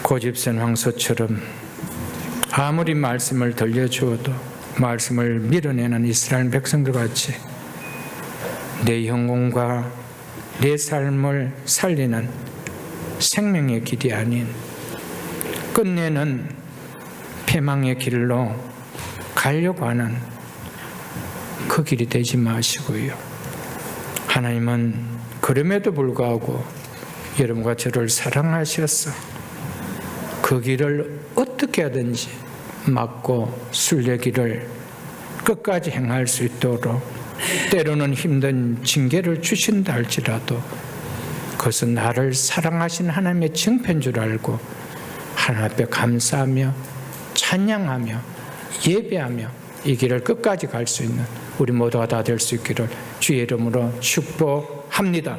고집센 황소처럼 아무리 말씀을 들려주어도 말씀을 밀어내는 이스라엘 백성들 같이 내 영혼과 내 삶을 살리는 생명의 길이 아닌 끝내는 패망의 길로 가려고 하는 그 길이 되지 마시고요. 하나님은 그럼에도 불구하고 여러분과 저를 사랑하셔서 그 길을 어떻게 하든지 막고 순례길을 끝까지 행할 수 있도록 때로는 힘든 징계를 주신다 할지라도 그것은 나를 사랑하신 하나님의 증표인 줄 알고 하나님 앞에 감사하며 찬양하며 예배하며 이 길을 끝까지 갈 수 있는 우리 모두가 다 될 수 있기를 주의 이름으로 축복합니다.